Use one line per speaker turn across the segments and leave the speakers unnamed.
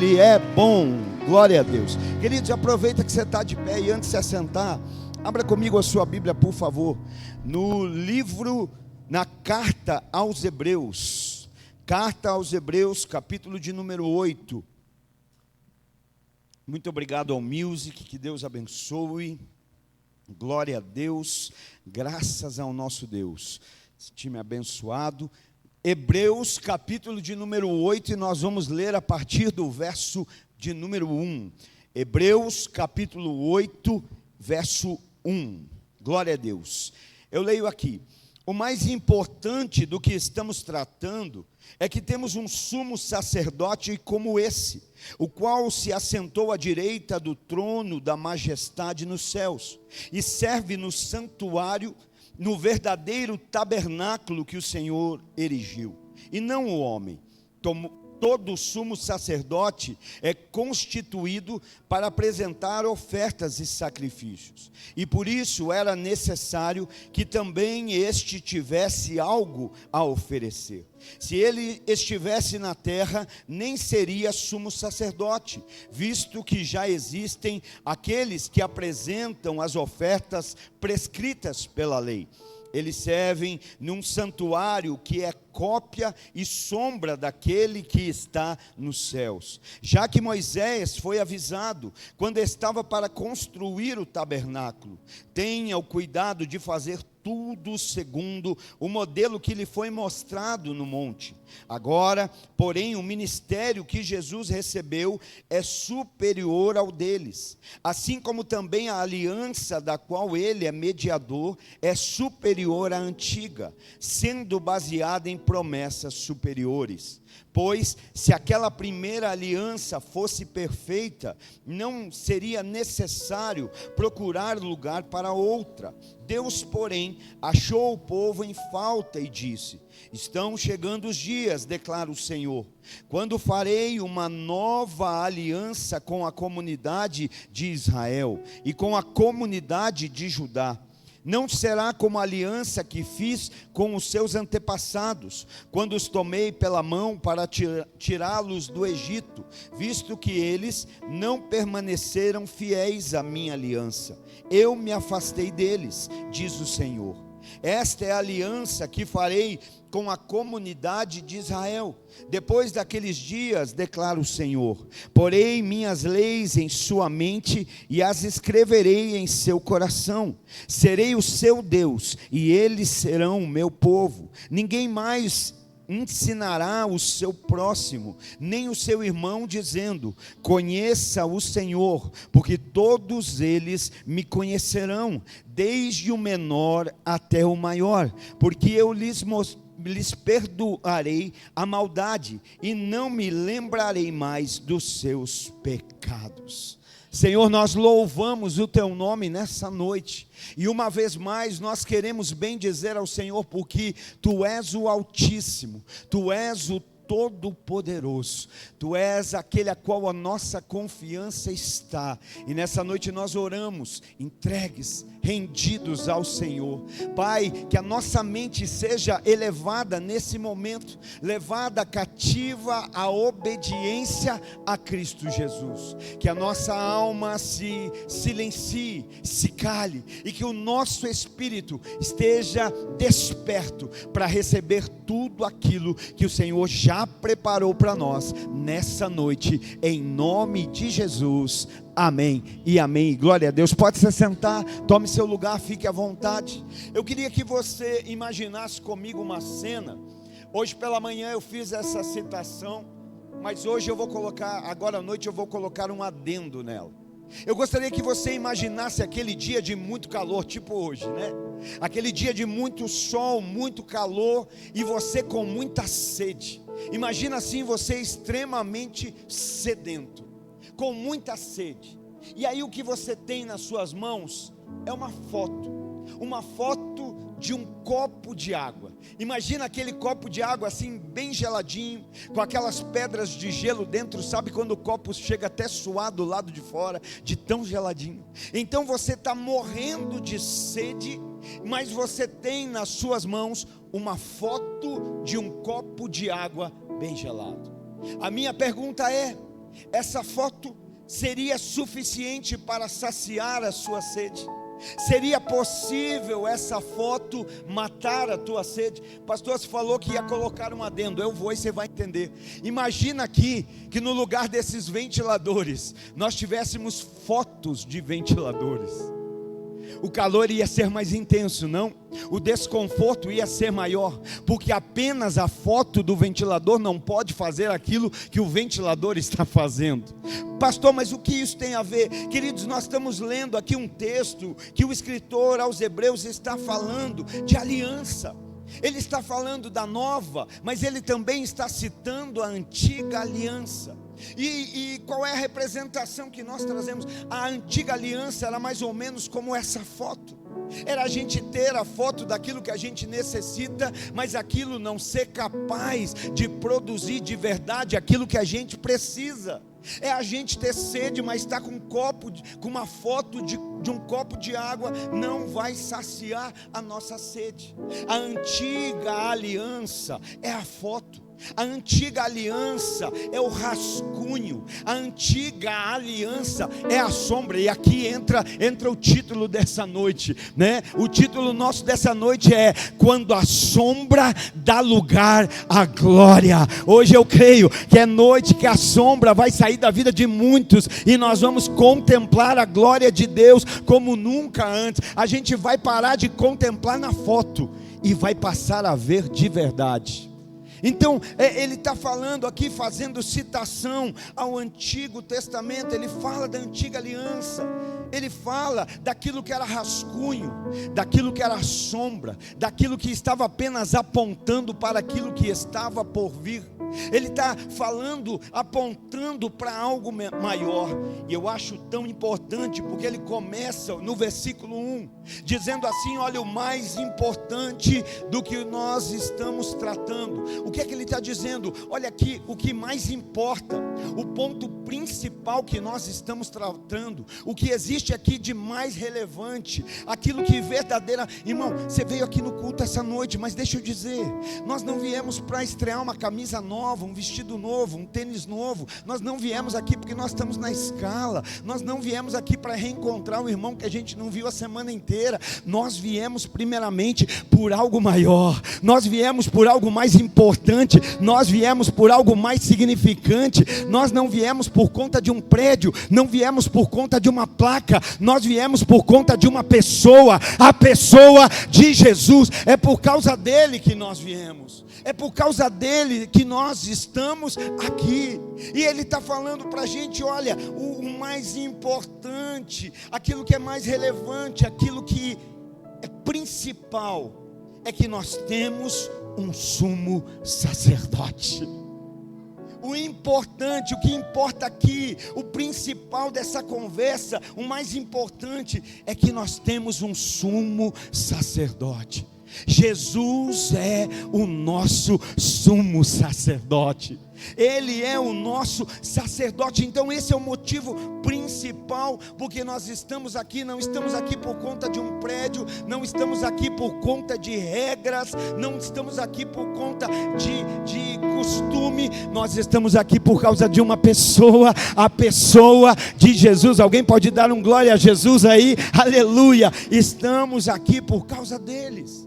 Ele é bom, glória a Deus. Queridos, aproveita que você está de pé e antes de se assentar, abra comigo a sua Bíblia, por favor, na carta aos Hebreus, capítulo de número 8. Muito obrigado ao Music, que Deus abençoe, glória a Deus, graças ao nosso Deus, esse time abençoado. Hebreus, capítulo de número 8, e nós vamos ler a partir do verso de número 1. Hebreus, capítulo 8, verso 1. Glória a Deus. Eu leio aqui. O mais importante do que estamos tratando é que temos um sumo sacerdote como esse, o qual se assentou à direita do trono da majestade nos céus, e serve no santuário, no verdadeiro tabernáculo que o Senhor erigiu, e não o homem. Todo sumo sacerdote é constituído para apresentar ofertas e sacrifícios, e por isso era necessário que também este tivesse algo a oferecer. Se ele estivesse na terra, nem seria sumo sacerdote, visto que já existem aqueles que apresentam as ofertas prescritas pela lei. Eles servem num santuário que é cópia e sombra daquele que está nos céus. Já que Moisés foi avisado, quando estava para construir o tabernáculo, tenha o cuidado de fazer tudo segundo o modelo que lhe foi mostrado no monte. Agora, porém, o ministério que Jesus recebeu é superior ao deles, assim como também a aliança da qual ele é mediador é superior à antiga, sendo baseada em promessas superiores. Pois, se aquela primeira aliança fosse perfeita, não seria necessário procurar lugar para outra. Deus, porém, achou o povo em falta e disse: estão chegando os dias, declara o Senhor, quando farei uma nova aliança com a comunidade de Israel e com a comunidade de Judá. Não será como a aliança que fiz com os seus antepassados, quando os tomei pela mão para tirá-los do Egito, visto que eles não permaneceram fiéis à minha aliança. Eu me afastei deles, diz o Senhor. Esta é a aliança que farei com a comunidade de Israel. Depois daqueles dias, declara o Senhor, porei minhas leis em sua mente e as escreverei em seu coração. Serei o seu Deus e eles serão o meu povo. Ninguém mais ensinará o seu próximo, nem o seu irmão, dizendo: conheça o Senhor, porque todos eles me conhecerão, desde o menor até o maior, porque eu lhes perdoarei a maldade e não me lembrarei mais dos seus pecados. Senhor, nós louvamos o Teu nome nessa noite, e uma vez mais nós queremos bendizer ao Senhor, porque Tu és o Altíssimo, Tu és o Todo-Poderoso, Tu és aquele a qual a nossa confiança está, e nessa noite nós oramos, entregues, rendidos ao Senhor. Pai, que a nossa mente seja elevada nesse momento, levada cativa à obediência a Cristo Jesus, que a nossa alma se silencie, se cale, e que o nosso espírito esteja desperto para receber tudo aquilo que o Senhor já preparou para nós nessa noite, em nome de Jesus. Amém e amém. Glória a Deus. Pode se sentar, tome seu lugar, fique à vontade. Eu queria que você imaginasse comigo uma cena. Hoje pela manhã eu fiz essa citação, mas hoje eu vou colocar, agora à noite eu vou colocar um adendo nela. Eu gostaria que você imaginasse aquele dia de muito calor, tipo hoje, né? Aquele dia de muito sol, muito calor, e você com muita sede. Imagina assim, você extremamente sedento, com muita sede. E aí o que você tem nas suas mãos é uma foto de um copo de água. Imagina aquele copo de água assim, bem geladinho, com aquelas pedras de gelo dentro. Sabe quando o copo chega até suar do lado de fora, de tão geladinho? Então você está morrendo de sede, mas você tem nas suas mãos uma foto de um copo de água bem gelado. A minha pergunta é: essa foto seria suficiente para saciar a sua sede? Seria possível essa foto matar a tua sede? Pastor, você falou que ia colocar um adendo, eu vou e você vai entender. Imagina aqui, que no lugar desses ventiladores, nós tivéssemos fotos de ventiladores. O calor ia ser mais intenso, não? O desconforto ia ser maior, porque apenas a foto do ventilador não pode fazer aquilo que o ventilador está fazendo. Pastor, mas o que isso tem a ver? Queridos, nós estamos lendo aqui um texto que o escritor aos Hebreus está falando de aliança. Ele está falando da nova, mas ele também está citando a antiga aliança. E qual é a representação que nós trazemos? A antiga aliança era mais ou menos como essa foto. Era a gente ter a foto daquilo que a gente necessita, mas aquilo não ser capaz de produzir de verdade aquilo que a gente precisa. É a gente ter sede, mas estar com uma foto de um copo de água não vai saciar a nossa sede. A antiga aliança é a foto. A antiga aliança é o rascunho, a antiga aliança é a sombra. E aqui entra o título dessa noite, né? O título nosso dessa noite é: quando a sombra dá lugar à glória. Hoje eu creio que é noite que a sombra vai sair da vida de muitos, e nós vamos contemplar a glória de Deus como nunca antes. A gente vai parar de contemplar na foto e vai passar a ver de verdade. Então, ele está falando aqui, fazendo citação ao Antigo Testamento. Ele fala da antiga aliança, ele fala daquilo que era rascunho, daquilo que era sombra, daquilo que estava apenas apontando para aquilo que estava por vir. Ele está falando, apontando para algo maior. E eu acho tão importante, porque ele começa no versículo 1, dizendo assim: olha, o mais importante do que nós estamos tratando. O que é que ele está dizendo? Olha aqui, o que mais importa, o ponto principal que nós estamos tratando, o que existe aqui de mais relevante, aquilo que verdadeira. Irmão, você veio aqui no culto essa noite, mas deixa eu dizer, nós não viemos para estrear uma camisa nova, um vestido novo, um tênis novo. Nós não viemos aqui porque nós estamos na escala. Nós não viemos aqui para reencontrar um irmão que a gente não viu a semana inteira. Nós viemos primeiramente por algo maior. Nós viemos por algo mais importante. Nós viemos por algo mais significante. Nós não viemos por conta de um prédio, não viemos por conta de uma placa. Nós viemos por conta de uma pessoa, a pessoa de Jesus. É por causa dele que nós viemos. É por causa dele que nós estamos aqui. E ele está falando para a gente: olha, o mais importante, aquilo que é mais relevante, aquilo que é principal, é que nós temos um sumo sacerdote. O importante, o que importa aqui, o principal dessa conversa, o mais importante é que nós temos um sumo sacerdote. Jesus é o nosso sumo sacerdote. Ele é o nosso sacerdote. Então esse é o motivo principal porque nós estamos aqui. Não estamos aqui por conta de um prédio, não estamos aqui por conta de regras, não estamos aqui por conta de costume. Nós estamos aqui por causa de uma pessoa, a pessoa de Jesus. Alguém pode dar um glória a Jesus aí? Aleluia. Estamos aqui por causa dele.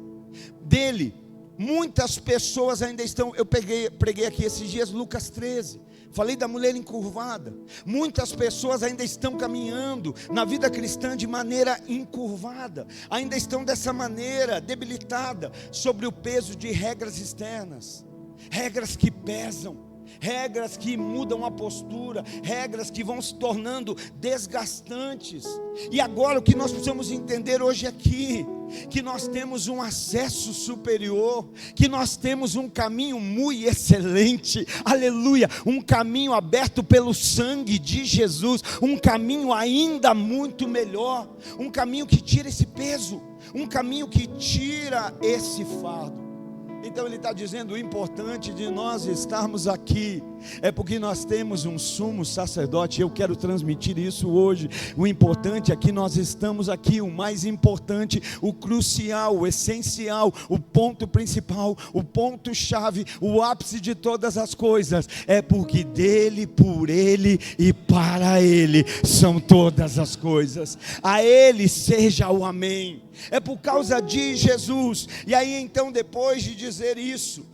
Muitas pessoas ainda estão. Eu preguei aqui esses dias Lucas 13, falei da mulher encurvada. Muitas pessoas ainda estão caminhando na vida cristã de maneira encurvada, ainda estão dessa maneira, debilitada, sobre o peso de regras externas, regras que pesam, regras que mudam a postura, regras que vão se tornando desgastantes. E agora o que nós precisamos entender hoje aqui, que nós temos um acesso superior, que nós temos um caminho muito excelente, aleluia, um caminho aberto pelo sangue de Jesus, um caminho ainda muito melhor, um caminho que tira esse peso, um caminho que tira esse fardo. Então ele está dizendo: o importante de nós estarmos aqui É porque nós temos um sumo sacerdote. Eu quero transmitir isso hoje. O importante é que nós estamos aqui. O mais importante, o crucial, o essencial, o ponto principal, o ponto chave, o ápice de todas as coisas, é porque dele, por ele e para ele são todas as coisas. A ele seja o amém. É por causa de Jesus. E aí então, depois de dizer isso,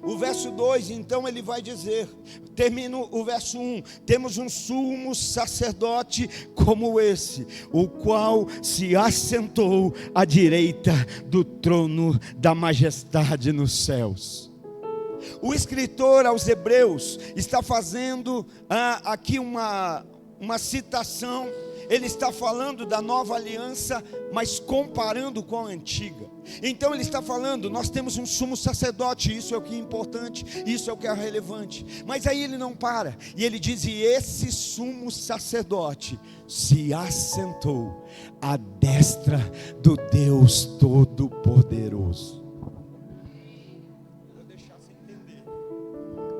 o verso 2, então ele vai dizer, termina o verso 1, temos um sumo sacerdote como esse, o qual se assentou à direita do trono da majestade nos céus. O escritor aos Hebreus está fazendo aqui uma citação. Ele está falando da nova aliança, mas comparando com a antiga. Então ele está falando, nós temos um sumo sacerdote, isso é o que é importante, isso é o que é relevante. Mas aí ele não para, e ele diz, e esse sumo sacerdote se assentou à destra do Deus Todo-Poderoso. Vou deixar você entender.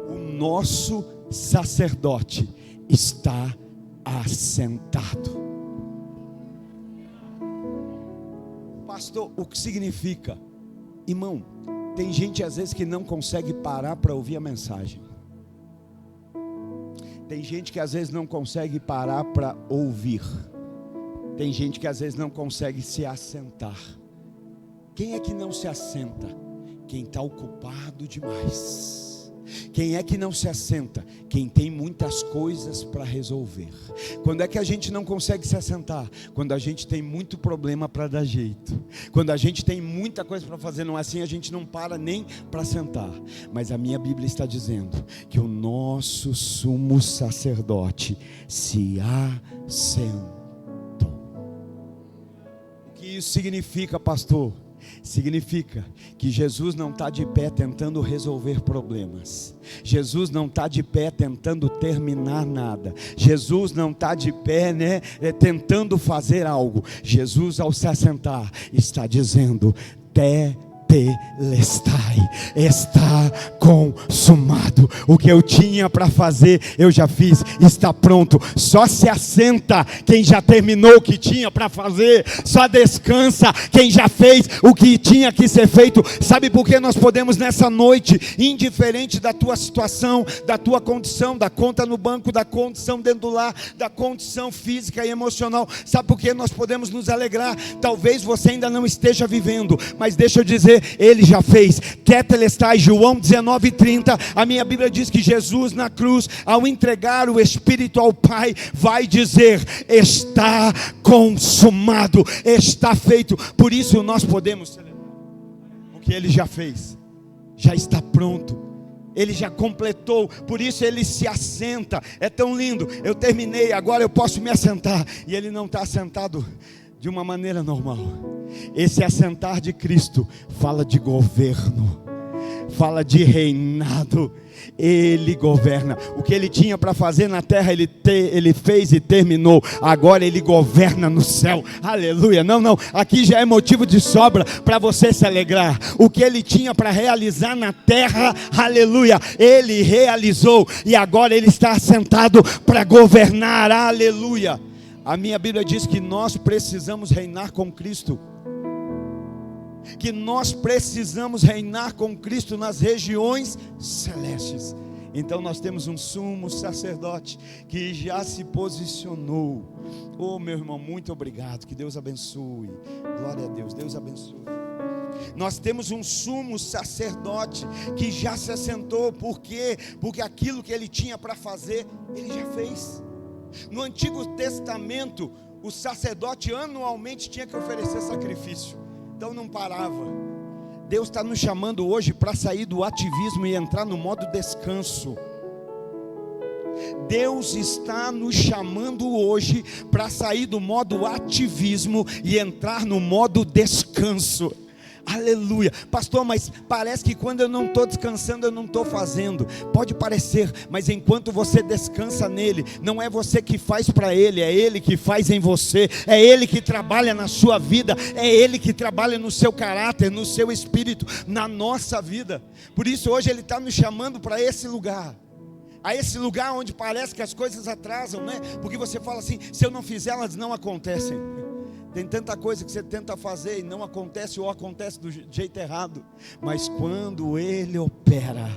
O nosso sacerdote está assentado. Pastor, o que significa? Irmão, tem gente às vezes que não consegue parar para ouvir a mensagem. Tem gente que às vezes não consegue parar para ouvir. Tem gente que às vezes não consegue se assentar. Quem é que não se assenta? Quem está ocupado demais. Quem é que não se assenta? Quem tem muitas coisas para resolver. Quando é que a gente não consegue se assentar? Quando a gente tem muito problema para dar jeito. Quando a gente tem muita coisa para fazer, não é assim, a gente não para nem para sentar. Mas a minha Bíblia está dizendo que o nosso sumo sacerdote se assentou. O que isso significa, pastor? Significa que Jesus não está de pé tentando resolver problemas. Jesus não está de pé tentando terminar nada. Jesus não está de pé, tentando fazer algo. Jesus, ao se assentar, está dizendo: Tetelestai, está consumado. O que eu tinha para fazer, eu já fiz, está pronto. Só se assenta quem já terminou o que tinha para fazer. Só descansa quem já fez o que tinha que ser feito. Sabe por que nós podemos nessa noite, indiferente da tua situação, da tua condição, da conta no banco, da condição dentro do lar, da condição física e emocional, sabe por que nós podemos nos alegrar? Talvez você ainda não esteja vivendo, mas deixa eu dizer, ele já fez. Tetelestai, João 19:30, a minha Bíblia diz que Jesus na cruz, ao entregar o Espírito ao Pai, vai dizer: está consumado, está feito. Por isso nós podemos celebrar o que ele já fez, já está pronto, ele já completou. Por isso ele se assenta. É tão lindo, eu terminei, agora eu posso me assentar. E ele não está assentado de uma maneira normal. Esse assentar de Cristo fala de governo, fala de reinado. Ele governa. O que ele tinha para fazer na terra, ele fez e terminou. Agora ele governa no céu. Aleluia. Não, aqui já é motivo de sobra para você se alegrar. O que ele tinha para realizar na terra, aleluia, ele realizou. E agora ele está assentado para governar. Aleluia. A minha Bíblia diz que nós precisamos reinar com Cristo. Que nós precisamos reinar com Cristo nas regiões celestes. Então nós temos um sumo sacerdote que já se posicionou. Oh, meu irmão, muito obrigado. Que Deus abençoe. Glória a Deus, Deus abençoe. Nós temos um sumo sacerdote que já se assentou. Por quê? Porque aquilo que ele tinha para fazer, ele já fez. No Antigo Testamento, o sacerdote anualmente tinha que oferecer sacrifício. Então não parava. Deus está nos chamando hoje para sair do ativismo e entrar no modo descanso. Deus está nos chamando hoje para sair do modo ativismo e entrar no modo descanso. Aleluia. Pastor, mas parece que quando eu não estou descansando, eu não estou fazendo. Pode parecer, mas enquanto você descansa nele, não é você que faz para ele, é ele que faz em você. É ele que trabalha na sua vida, é ele que trabalha no seu caráter, no seu espírito, na nossa vida. Por isso hoje ele está nos chamando para esse lugar a esse lugar onde parece que as coisas atrasam, né? Porque você fala assim: se eu não fizer, elas não acontecem. Tem tanta coisa que você tenta fazer e não acontece, ou acontece do jeito errado. Mas quando Ele opera,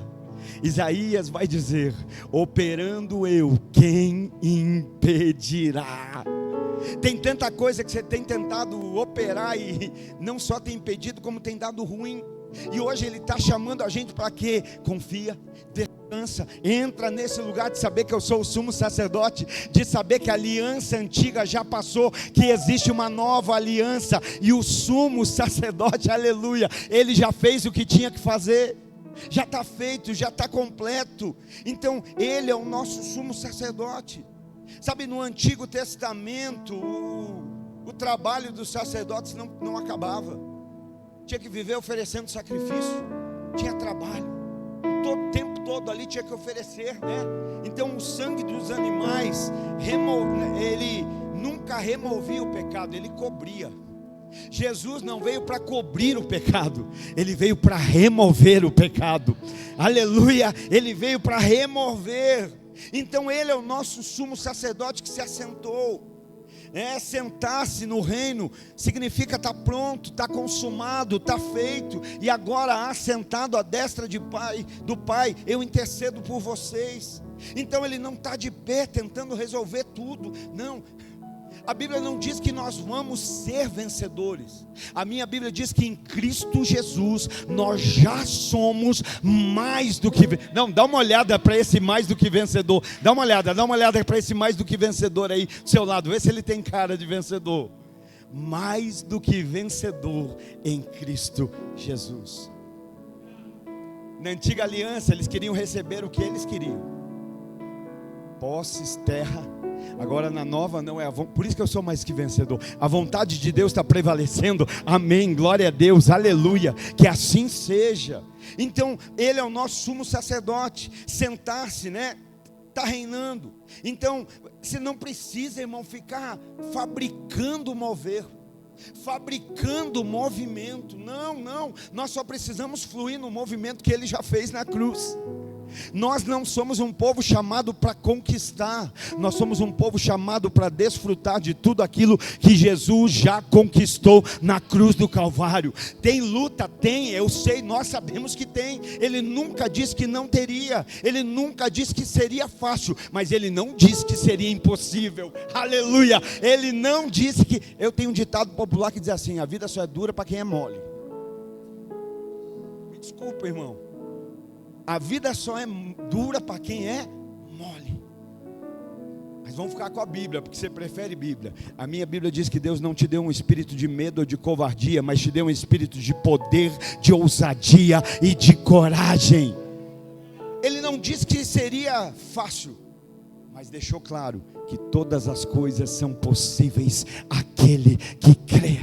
Isaías vai dizer: operando eu, quem impedirá? Tem tanta coisa que você tem tentado operar e não só tem impedido, como tem dado ruim. E hoje Ele está chamando a gente para quê? Confia, descansa, entra nesse lugar de saber que eu sou o sumo sacerdote, de saber que a aliança antiga já passou, que existe uma nova aliança, e o sumo sacerdote, aleluia, ele já fez o que tinha que fazer, já está feito, já está completo. Então ele é o nosso sumo sacerdote. Sabe, no Antigo Testamento o trabalho dos sacerdotes não acabava. Tinha que viver oferecendo sacrifício, tinha trabalho, o tempo todo ali tinha que oferecer, né? Então o sangue dos animais, ele nunca removia o pecado, ele cobria. Jesus não veio para cobrir o pecado, ele veio para remover o pecado, aleluia, ele veio para remover. Então ele é o nosso sumo sacerdote que se assentou. Sentar-se no reino significa estar pronto, estar consumado, estar feito. E agora assentado à destra do Pai, eu intercedo por vocês. Então ele não está de pé tentando resolver tudo, não. A Bíblia não diz que nós vamos ser vencedores. A minha Bíblia diz que em Cristo Jesus nós já somos mais do que... Não, dá uma olhada para esse mais do que vencedor. Dá uma olhada para esse mais do que vencedor aí do seu lado. Vê se ele tem cara de vencedor. Mais do que vencedor em Cristo Jesus. Na antiga aliança eles queriam receber o que eles queriam: posses, terra. Agora na nova não é por isso que eu sou mais que vencedor. A vontade de Deus está prevalecendo. Amém, glória a Deus, aleluia. Que assim seja. Então ele é o nosso sumo sacerdote. Sentar-se, né? Está reinando. Então você não precisa, irmão, ficar fabricando fabricando movimento. Não, nós só precisamos fluir no movimento que ele já fez na cruz. Nós não somos um povo chamado para conquistar, nós somos um povo chamado para desfrutar de tudo aquilo que Jesus já conquistou na cruz do Calvário. Tem luta? Tem, eu sei, nós sabemos que tem. Ele nunca disse que não teria, ele nunca disse que seria fácil, mas ele não disse que seria impossível, aleluia. Ele não disse que... Eu tenho um ditado popular que diz assim: a vida só é dura para quem é mole. Me desculpa, irmão, a vida só é dura para quem é mole. Mas vamos ficar com a Bíblia, porque você prefere Bíblia. A minha Bíblia diz que Deus não te deu um espírito de medo ou de covardia, mas te deu um espírito de poder, de ousadia e de coragem. Ele não disse que seria fácil, mas deixou claro que todas as coisas são possíveis àquele que crê.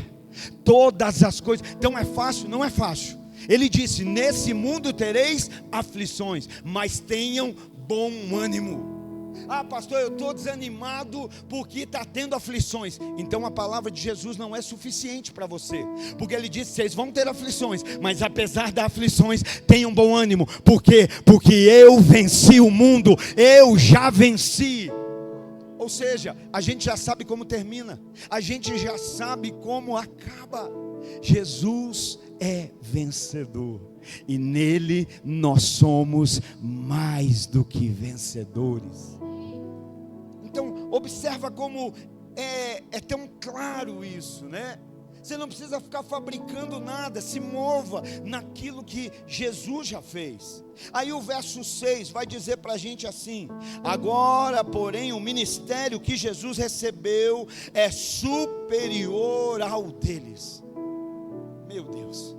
Todas as coisas. Então é fácil? Não é fácil. Ele disse: nesse mundo tereis aflições, mas tenham bom ânimo. Ah, pastor, eu estou desanimado porque está tendo aflições. Então a palavra de Jesus não é suficiente para você, porque ele disse: vocês vão ter aflições, mas apesar das aflições, tenham bom ânimo. Por quê? Porque eu venci o mundo, eu já venci. Ou seja, a gente já sabe como termina, a gente já sabe como acaba. Jesus é vencedor, e nele nós somos mais do que vencedores. Então observa como é tão claro isso, né? Você não precisa ficar fabricando nada, se mova naquilo que Jesus já fez. Aí o verso 6 vai dizer para a gente assim: agora porém o ministério que Jesus recebeu é superior ao deles. Meu Deus.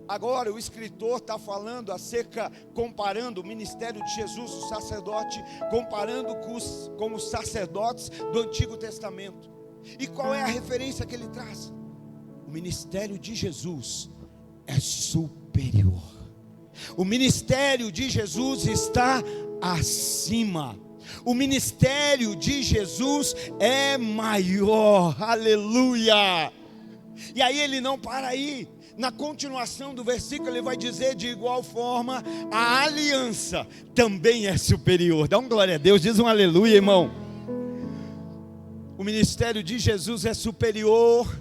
Agora o escritor está falando comparando o ministério de Jesus, o sacerdote, comparando com os sacerdotes do Antigo Testamento. E qual é a referência que ele traz? O ministério de Jesus é superior. O ministério de Jesus está acima. O ministério de Jesus é maior. Aleluia. E aí ele não para aí. na continuação do versículo, ele vai dizer: de igual forma, a aliança também é superior. Dá um glória a Deus, diz um aleluia, irmão. O ministério de Jesus é superior,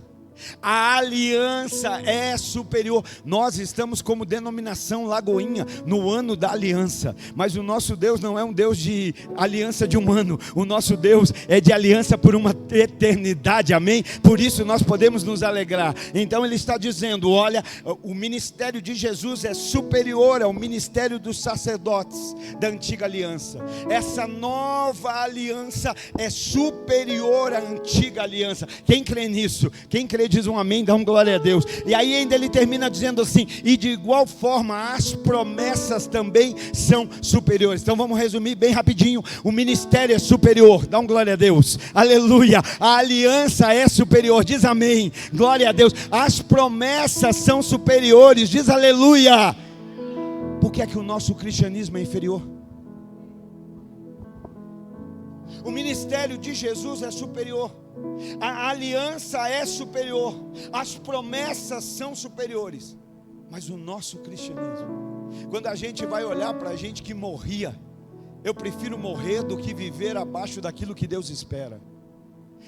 a aliança é superior. Nós estamos como denominação Lagoinha no ano da aliança, mas o nosso Deus não é um Deus de aliança de humano, o nosso Deus é de aliança por uma eternidade, amém? Por isso nós podemos nos alegrar. Então ele está dizendo: olha, o ministério de Jesus é superior ao ministério dos sacerdotes da antiga aliança. Essa nova aliança é superior à antiga aliança. Quem crê nisso? Quem crê diz um amém, dá um glória a Deus. E aí ainda ele termina dizendo assim: e de igual forma as promessas também são superiores. Então vamos resumir bem rapidinho: o ministério é superior, dá um glória a Deus, aleluia. A aliança é superior, diz amém, glória a Deus. As promessas são superiores, diz aleluia. Por que é que o nosso cristianismo é inferior? O ministério de Jesus é superior, a aliança é superior, as promessas são superiores, mas o nosso cristianismo, quando a gente vai olhar para a gente que morria, eu prefiro morrer do que viver abaixo daquilo que Deus espera.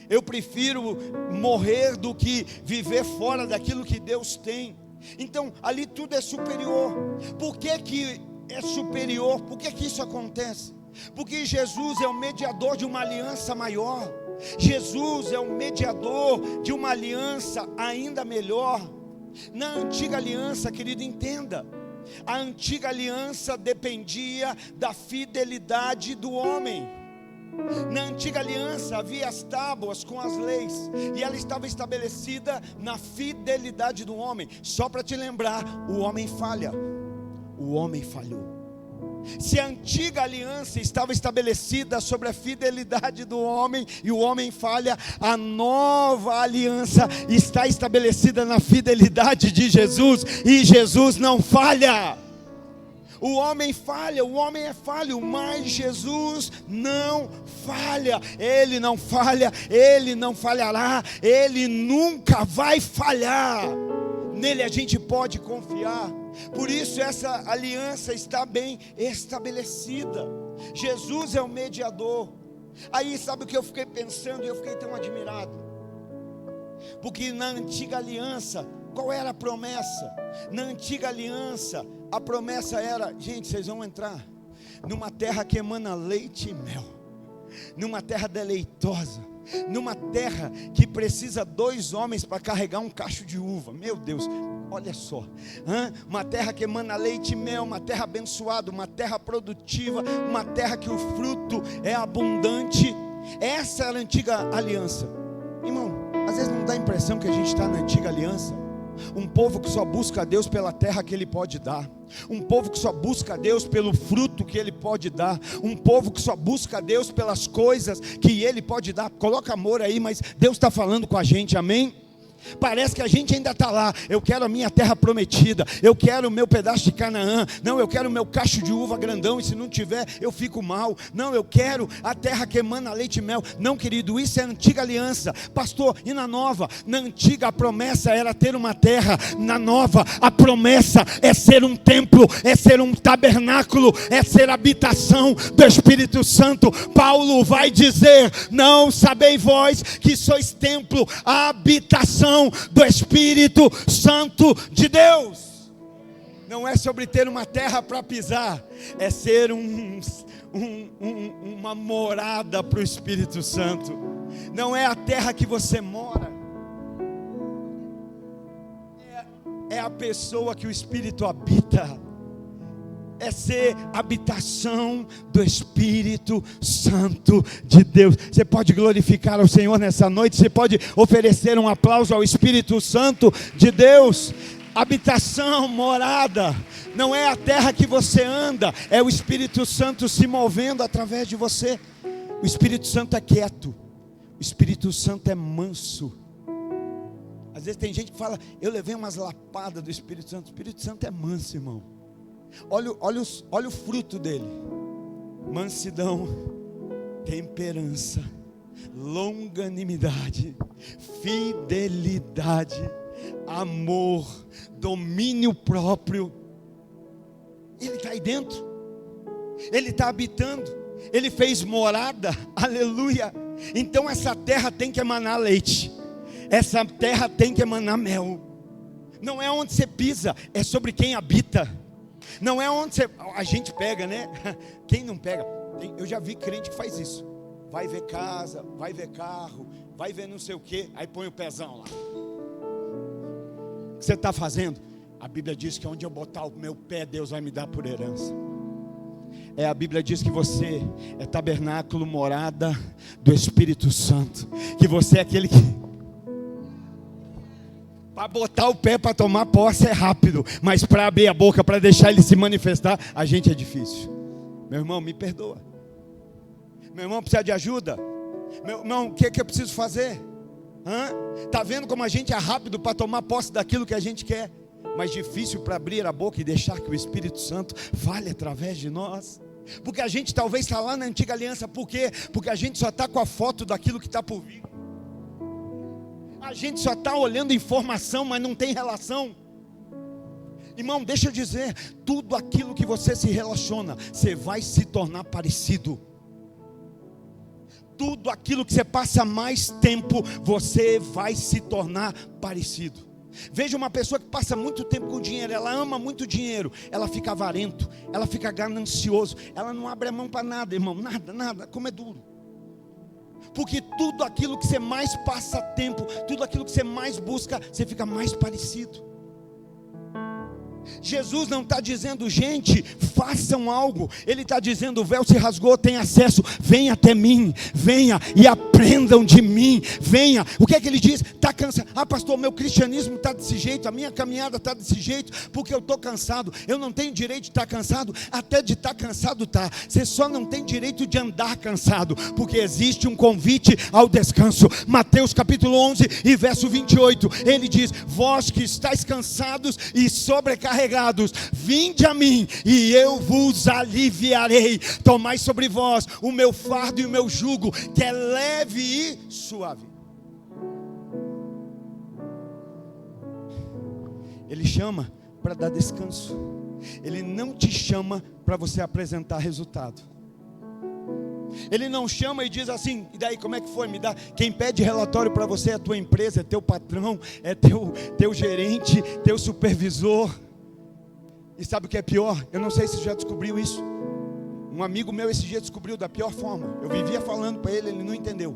Eu prefiro morrer do que viver fora daquilo que Deus tem. Então ali tudo é superior. Por que que é superior? Por que que isso acontece? Porque Jesus é o mediador de uma aliança maior. Jesus é o mediador de uma aliança ainda melhor. Na antiga aliança, querido, entenda, a antiga aliança dependia da fidelidade do homem. Na antiga aliança havia as tábuas com as leis, e ela estava estabelecida na fidelidade do homem. Só para te lembrar, o homem falha, o homem falhou. Se a antiga aliança estava estabelecida sobre a fidelidade do homem e o homem falha, a nova aliança está estabelecida na fidelidade de Jesus, e Jesus não falha. O homem falha, o homem é falho, mas Jesus não falha. Ele não falha, ele não falhará, ele nunca vai falhar. Nele a gente pode confiar. Por isso essa aliança está bem estabelecida. Jesus é o mediador. Aí sabe o que eu fiquei pensando? E eu fiquei tão admirado, porque na antiga aliança, qual era a promessa? Na antiga aliança, a promessa era: gente, vocês vão entrar numa terra que emana leite e mel, numa terra deleitosa, numa terra que precisa 2 homens para carregar um cacho de uva. Meu Deus, olha só, uma terra que emana leite e mel, uma terra abençoada, uma terra produtiva, uma terra que o fruto é abundante. Essa era a antiga aliança. Irmão, às vezes não dá a impressão que a gente está na antiga aliança? Um povo que só busca a Deus pela terra que Ele pode dar, um povo que só busca a Deus pelo fruto que Ele pode dar, um povo que só busca a Deus pelas coisas que Ele pode dar. Coloca amor aí, mas Deus está falando com a gente, amém? Parece que a gente ainda está lá: eu quero a minha terra prometida, eu quero o meu pedaço de Canaã, não, eu quero o meu cacho de uva grandão, e se não tiver eu fico mal. Não, eu quero a terra que emana leite e mel. Não, querido, isso é a antiga aliança. Pastor, e na nova? Na antiga a promessa era ter uma terra, na nova a promessa é ser um templo, é ser um tabernáculo, é ser habitação do Espírito Santo. Paulo vai dizer: não sabei vós que sois templo, a habitação do Espírito Santo de Deus. Não é sobre ter uma terra para pisar, é ser uma morada para o Espírito Santo. Não é a terra que você mora, é a pessoa que o Espírito habita. É ser habitação do Espírito Santo de Deus. Você pode glorificar ao Senhor nessa noite, você pode oferecer um aplauso ao Espírito Santo de Deus. Habitação, morada, não é a terra que você anda, é o Espírito Santo se movendo através de você. O Espírito Santo é quieto, o Espírito Santo é manso. Às vezes tem gente que fala: eu levei umas lapadas do Espírito Santo. O Espírito Santo é manso, irmão. Olha o fruto dele: mansidão, temperança, longanimidade, fidelidade. amor, domínio próprio. Ele está aí dentro, Ele está habitando, Ele fez morada, aleluia. Então essa terra tem que emanar leite, essa terra tem que emanar mel. Não é onde você pisa, é sobre quem habita. Não é onde a gente pega, né? Quem não pega? Eu já vi crente que faz isso. Vai ver casa, vai ver carro, vai ver não sei o que, aí põe o pezão lá. O que você está fazendo? A Bíblia diz que onde eu botar o meu pé, Deus vai me dar por herança. A Bíblia diz que você é tabernáculo, morada do Espírito Santo. Que você é aquele que... Para botar o pé para tomar posse é rápido, mas para abrir a boca, para deixar ele se manifestar, a gente é difícil. Meu irmão, me perdoa. Meu irmão precisa de ajuda. Meu irmão, o que é que eu preciso fazer? Está vendo como a gente é rápido para tomar posse daquilo que a gente quer, mas difícil para abrir a boca e deixar que o Espírito Santo fale através de nós? Porque a gente talvez está lá na antiga aliança. Por quê? Porque a gente só está com a foto daquilo que está por vir. A gente só está olhando informação, mas não tem relação. Irmão, deixa eu dizer, tudo aquilo que você se relaciona, você vai se tornar parecido. Tudo aquilo que você passa mais tempo, você vai se tornar parecido. Veja uma pessoa que passa muito tempo com dinheiro, ela ama muito dinheiro, ela fica avarento, ela fica ganancioso, ela não abre a mão para nada, irmão, nada, como é duro. Porque tudo aquilo que você mais passa tempo, tudo aquilo que você mais busca, você fica mais parecido. Jesus não está dizendo, gente, façam algo. Ele está dizendo, o véu se rasgou, tem acesso, venha até mim, venha e aprendam de mim, venha. O que é que ele diz? Está cansado? Pastor, meu cristianismo está desse jeito, a minha caminhada está desse jeito, porque eu estou cansado. Eu não tenho direito de estar cansado, até de estar cansado está. Você só não tem direito de andar cansado, porque existe um convite ao descanso. Mateus capítulo 11 e verso 28, ele diz, vós que estáis cansados e sobrecarregados, vinde a mim e eu vos aliviarei. Tomai sobre vós o meu fardo e o meu jugo, que é leve e suave. Ele chama para dar descanso. Ele não te chama para você apresentar resultado. Ele não chama e diz assim, e daí como é que foi? Me dá. Quem pede relatório para você é a tua empresa, é teu patrão, é teu gerente, teu supervisor. E sabe o que é pior? Eu não sei se você já descobriu isso. Um amigo meu esse dia descobriu da pior forma. Eu vivia falando para ele, ele não entendeu.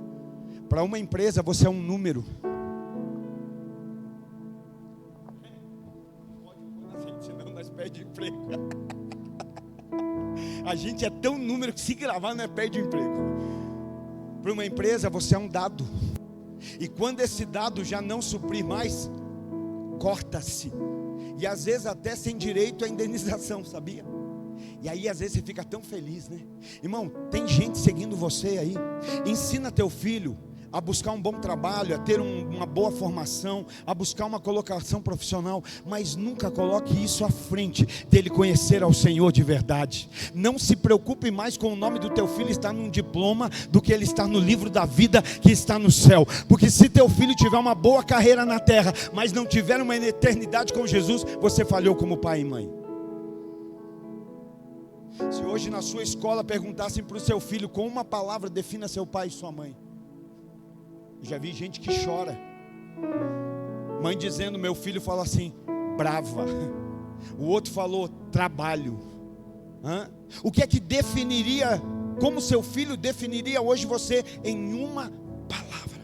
Para uma empresa você é um número. Senão nós perdemos emprego. A gente é tão número que se gravar nós perdemos emprego. Para uma empresa você é um dado. E quando esse dado já não suprir mais, corta-se. E às vezes até sem direito à indenização, sabia? E aí às vezes você fica tão feliz, né? Irmão, tem gente seguindo você aí. Ensina teu filho a buscar um bom trabalho, a ter uma boa formação, a buscar uma colocação profissional, mas nunca coloque isso à frente dele conhecer ao Senhor de verdade. Não se preocupe mais com o nome do teu filho estar num diploma do que ele estar no livro da vida que está no céu. Porque se teu filho tiver uma boa carreira na terra, mas não tiver uma eternidade com Jesus, você falhou como pai e mãe. Se hoje na sua escola perguntassem para o seu filho com uma palavra defina seu pai e sua mãe, eu já vi gente que chora. Mãe dizendo, meu filho fala assim, brava. O outro falou, trabalho. O que é que definiria, como seu filho definiria hoje você em uma palavra?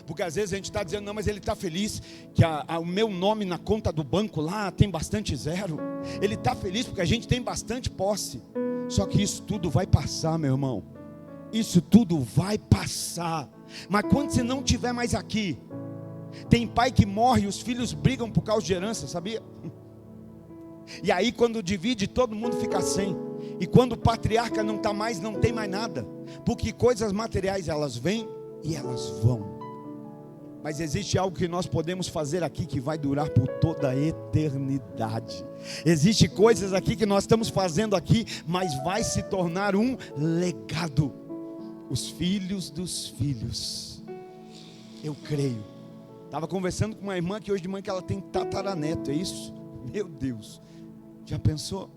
Porque às vezes a gente está dizendo, não, mas ele está feliz que o meu nome na conta do banco lá tem bastante zero. Ele está feliz porque a gente tem bastante posse. Só que isso tudo vai passar, meu irmão. Isso tudo vai passar. Mas quando você não estiver mais aqui, tem pai que morre e os filhos brigam por causa de herança, sabia? E aí quando divide, todo mundo fica sem. E quando o patriarca não está mais, não tem mais nada. Porque coisas materiais elas vêm e elas vão. Mas existe algo que nós podemos fazer aqui que vai durar por toda a eternidade. Existem coisas aqui que nós estamos fazendo aqui, mas vai se tornar um legado. Os filhos dos filhos, eu creio Estava conversando com uma irmã que hoje de manhã que ela tem tataraneto, é isso? Meu Deus, já pensou?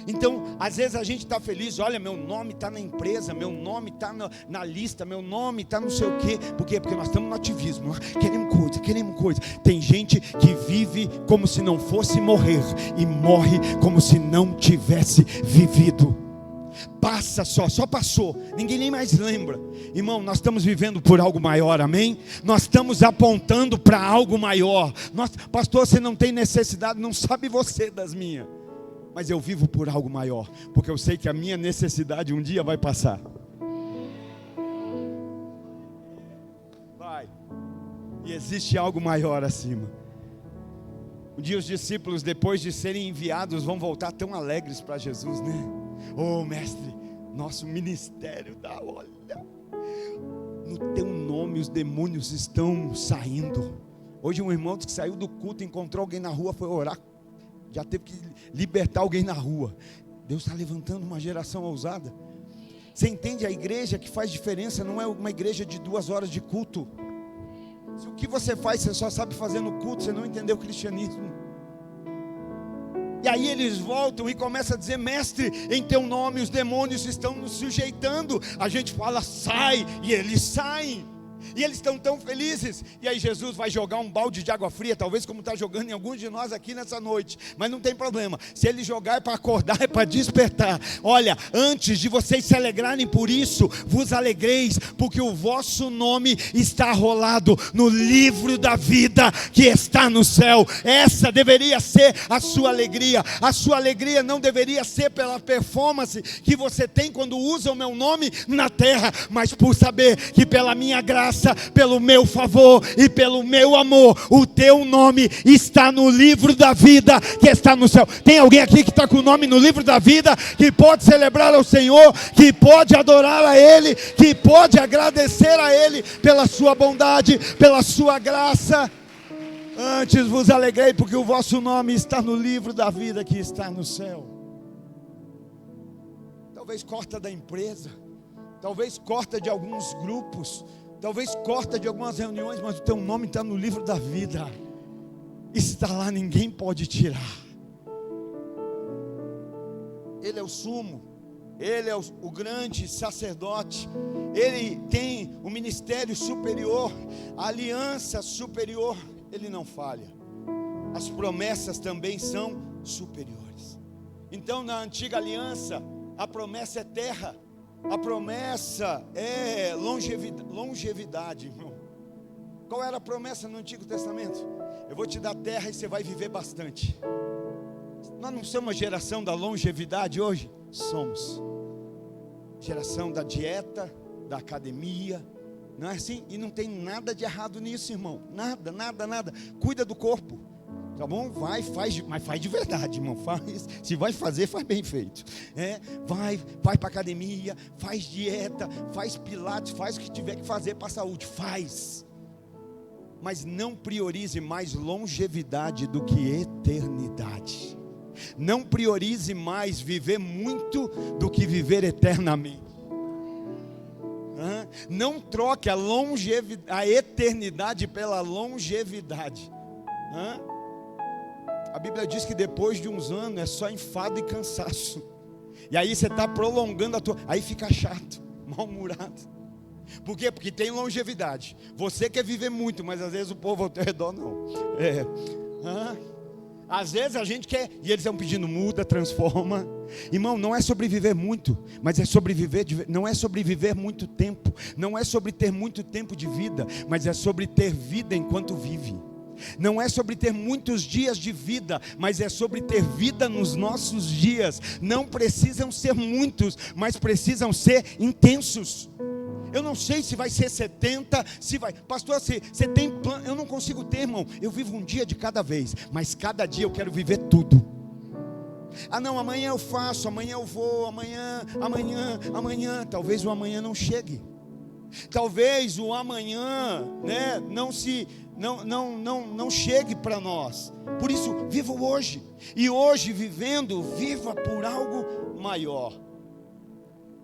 Então, às vezes a gente está feliz, olha, meu nome está na empresa, meu nome está na lista, meu nome está não sei o quê. Por quê? Porque nós estamos no ativismo, queremos coisa. Tem gente que vive como se não fosse morrer e morre como se não tivesse vivido. Passa só passou, ninguém nem mais lembra. Irmão, nós estamos vivendo por algo maior, amém? Nós estamos apontando para algo maior. Pastor, você não tem necessidade, não sabe você das minhas. Mas eu vivo por algo maior, porque eu sei que a minha necessidade um dia vai passar. Vai. E existe algo maior acima. Um dia os discípulos, depois de serem enviados, vão voltar tão alegres para Jesus, né? Oh, mestre, nosso ministério dá, olha, no teu nome os demônios estão saindo. Hoje um irmão que saiu do culto, encontrou alguém na rua, foi orar, já teve que libertar alguém na rua. Deus está levantando uma geração ousada. Você entende? A igreja que faz diferença não é uma igreja de 2 horas de culto. Se o que você faz, você só sabe fazer no culto, você não entendeu o cristianismo. E aí eles voltam e começam a dizer: mestre, em teu nome os demônios estão nos sujeitando. A gente fala, sai, e eles saem. E eles estão tão felizes. E aí Jesus vai jogar um balde de água fria, talvez como está jogando em alguns de nós aqui nessa noite. Mas não tem problema, se ele jogar é para acordar, é para despertar. Olha, antes de vocês se alegrarem por isso, vos alegreis, porque o vosso nome está rolado no livro da vida que está no céu. Essa deveria ser a sua alegria. A sua alegria não deveria ser pela performance que você tem quando usa o meu nome na terra, mas por saber que pela minha graça, pelo meu favor e pelo meu amor, o teu nome está no livro da vida que está no céu. Tem alguém aqui que está com o nome no livro da vida, que pode celebrar ao Senhor, que pode adorar a Ele, que pode agradecer a Ele pela sua bondade, pela sua graça? Antes vos alegrei, porque o vosso nome está no livro da vida que está no céu. Talvez corta da empresa, talvez corta de alguns grupos, talvez corta de algumas reuniões, mas o teu nome está no livro da vida. Está lá, ninguém pode tirar. Ele é o sumo, ele é o grande sacerdote, ele tem o ministério superior, a aliança superior, ele não falha. As promessas também são superiores. Então, na antiga aliança, a promessa é terra. A promessa é longevidade, irmão. Qual era a promessa no Antigo Testamento? Eu vou te dar terra e você vai viver bastante. Nós não somos a geração da longevidade hoje? Somos. Geração da dieta, da academia. Não é assim? E não tem nada de errado nisso, irmão. Nada. Cuida do corpo. Tá bom? Vai, faz, mas faz de verdade, irmão. Faz. Se vai fazer, faz bem feito. Vai para academia, faz dieta, faz pilates, faz o que tiver que fazer para a saúde. Faz. Mas não priorize mais longevidade do que eternidade. Não priorize mais viver muito do que viver eternamente. Não troque a eternidade pela longevidade. A Bíblia diz que depois de uns anos é só enfado e cansaço. E aí você está prolongando aí fica chato, mal-humorado. Por quê? Porque tem longevidade. Você quer viver muito, mas às vezes o povo ao teu redor não. Às vezes a gente quer, e eles estão pedindo muda, transforma. Irmão, não é sobre viver muito, mas é sobre viver, não é sobre viver muito tempo. Não é sobre ter muito tempo de vida, mas é sobre ter vida enquanto vive. Não é sobre ter muitos dias de vida, mas é sobre ter vida nos nossos dias. Não precisam ser muitos, mas precisam ser intensos. Eu não sei se vai ser 70, se vai, pastor, você tem plano? Eu não consigo ter, irmão. Eu vivo um dia de cada vez, mas cada dia eu quero viver tudo. Não, amanhã eu faço, amanhã eu vou, amanhã, talvez o amanhã não chegue. Talvez o amanhã, não chegue para nós. Por isso, viva o hoje. E hoje, vivendo, viva por algo maior.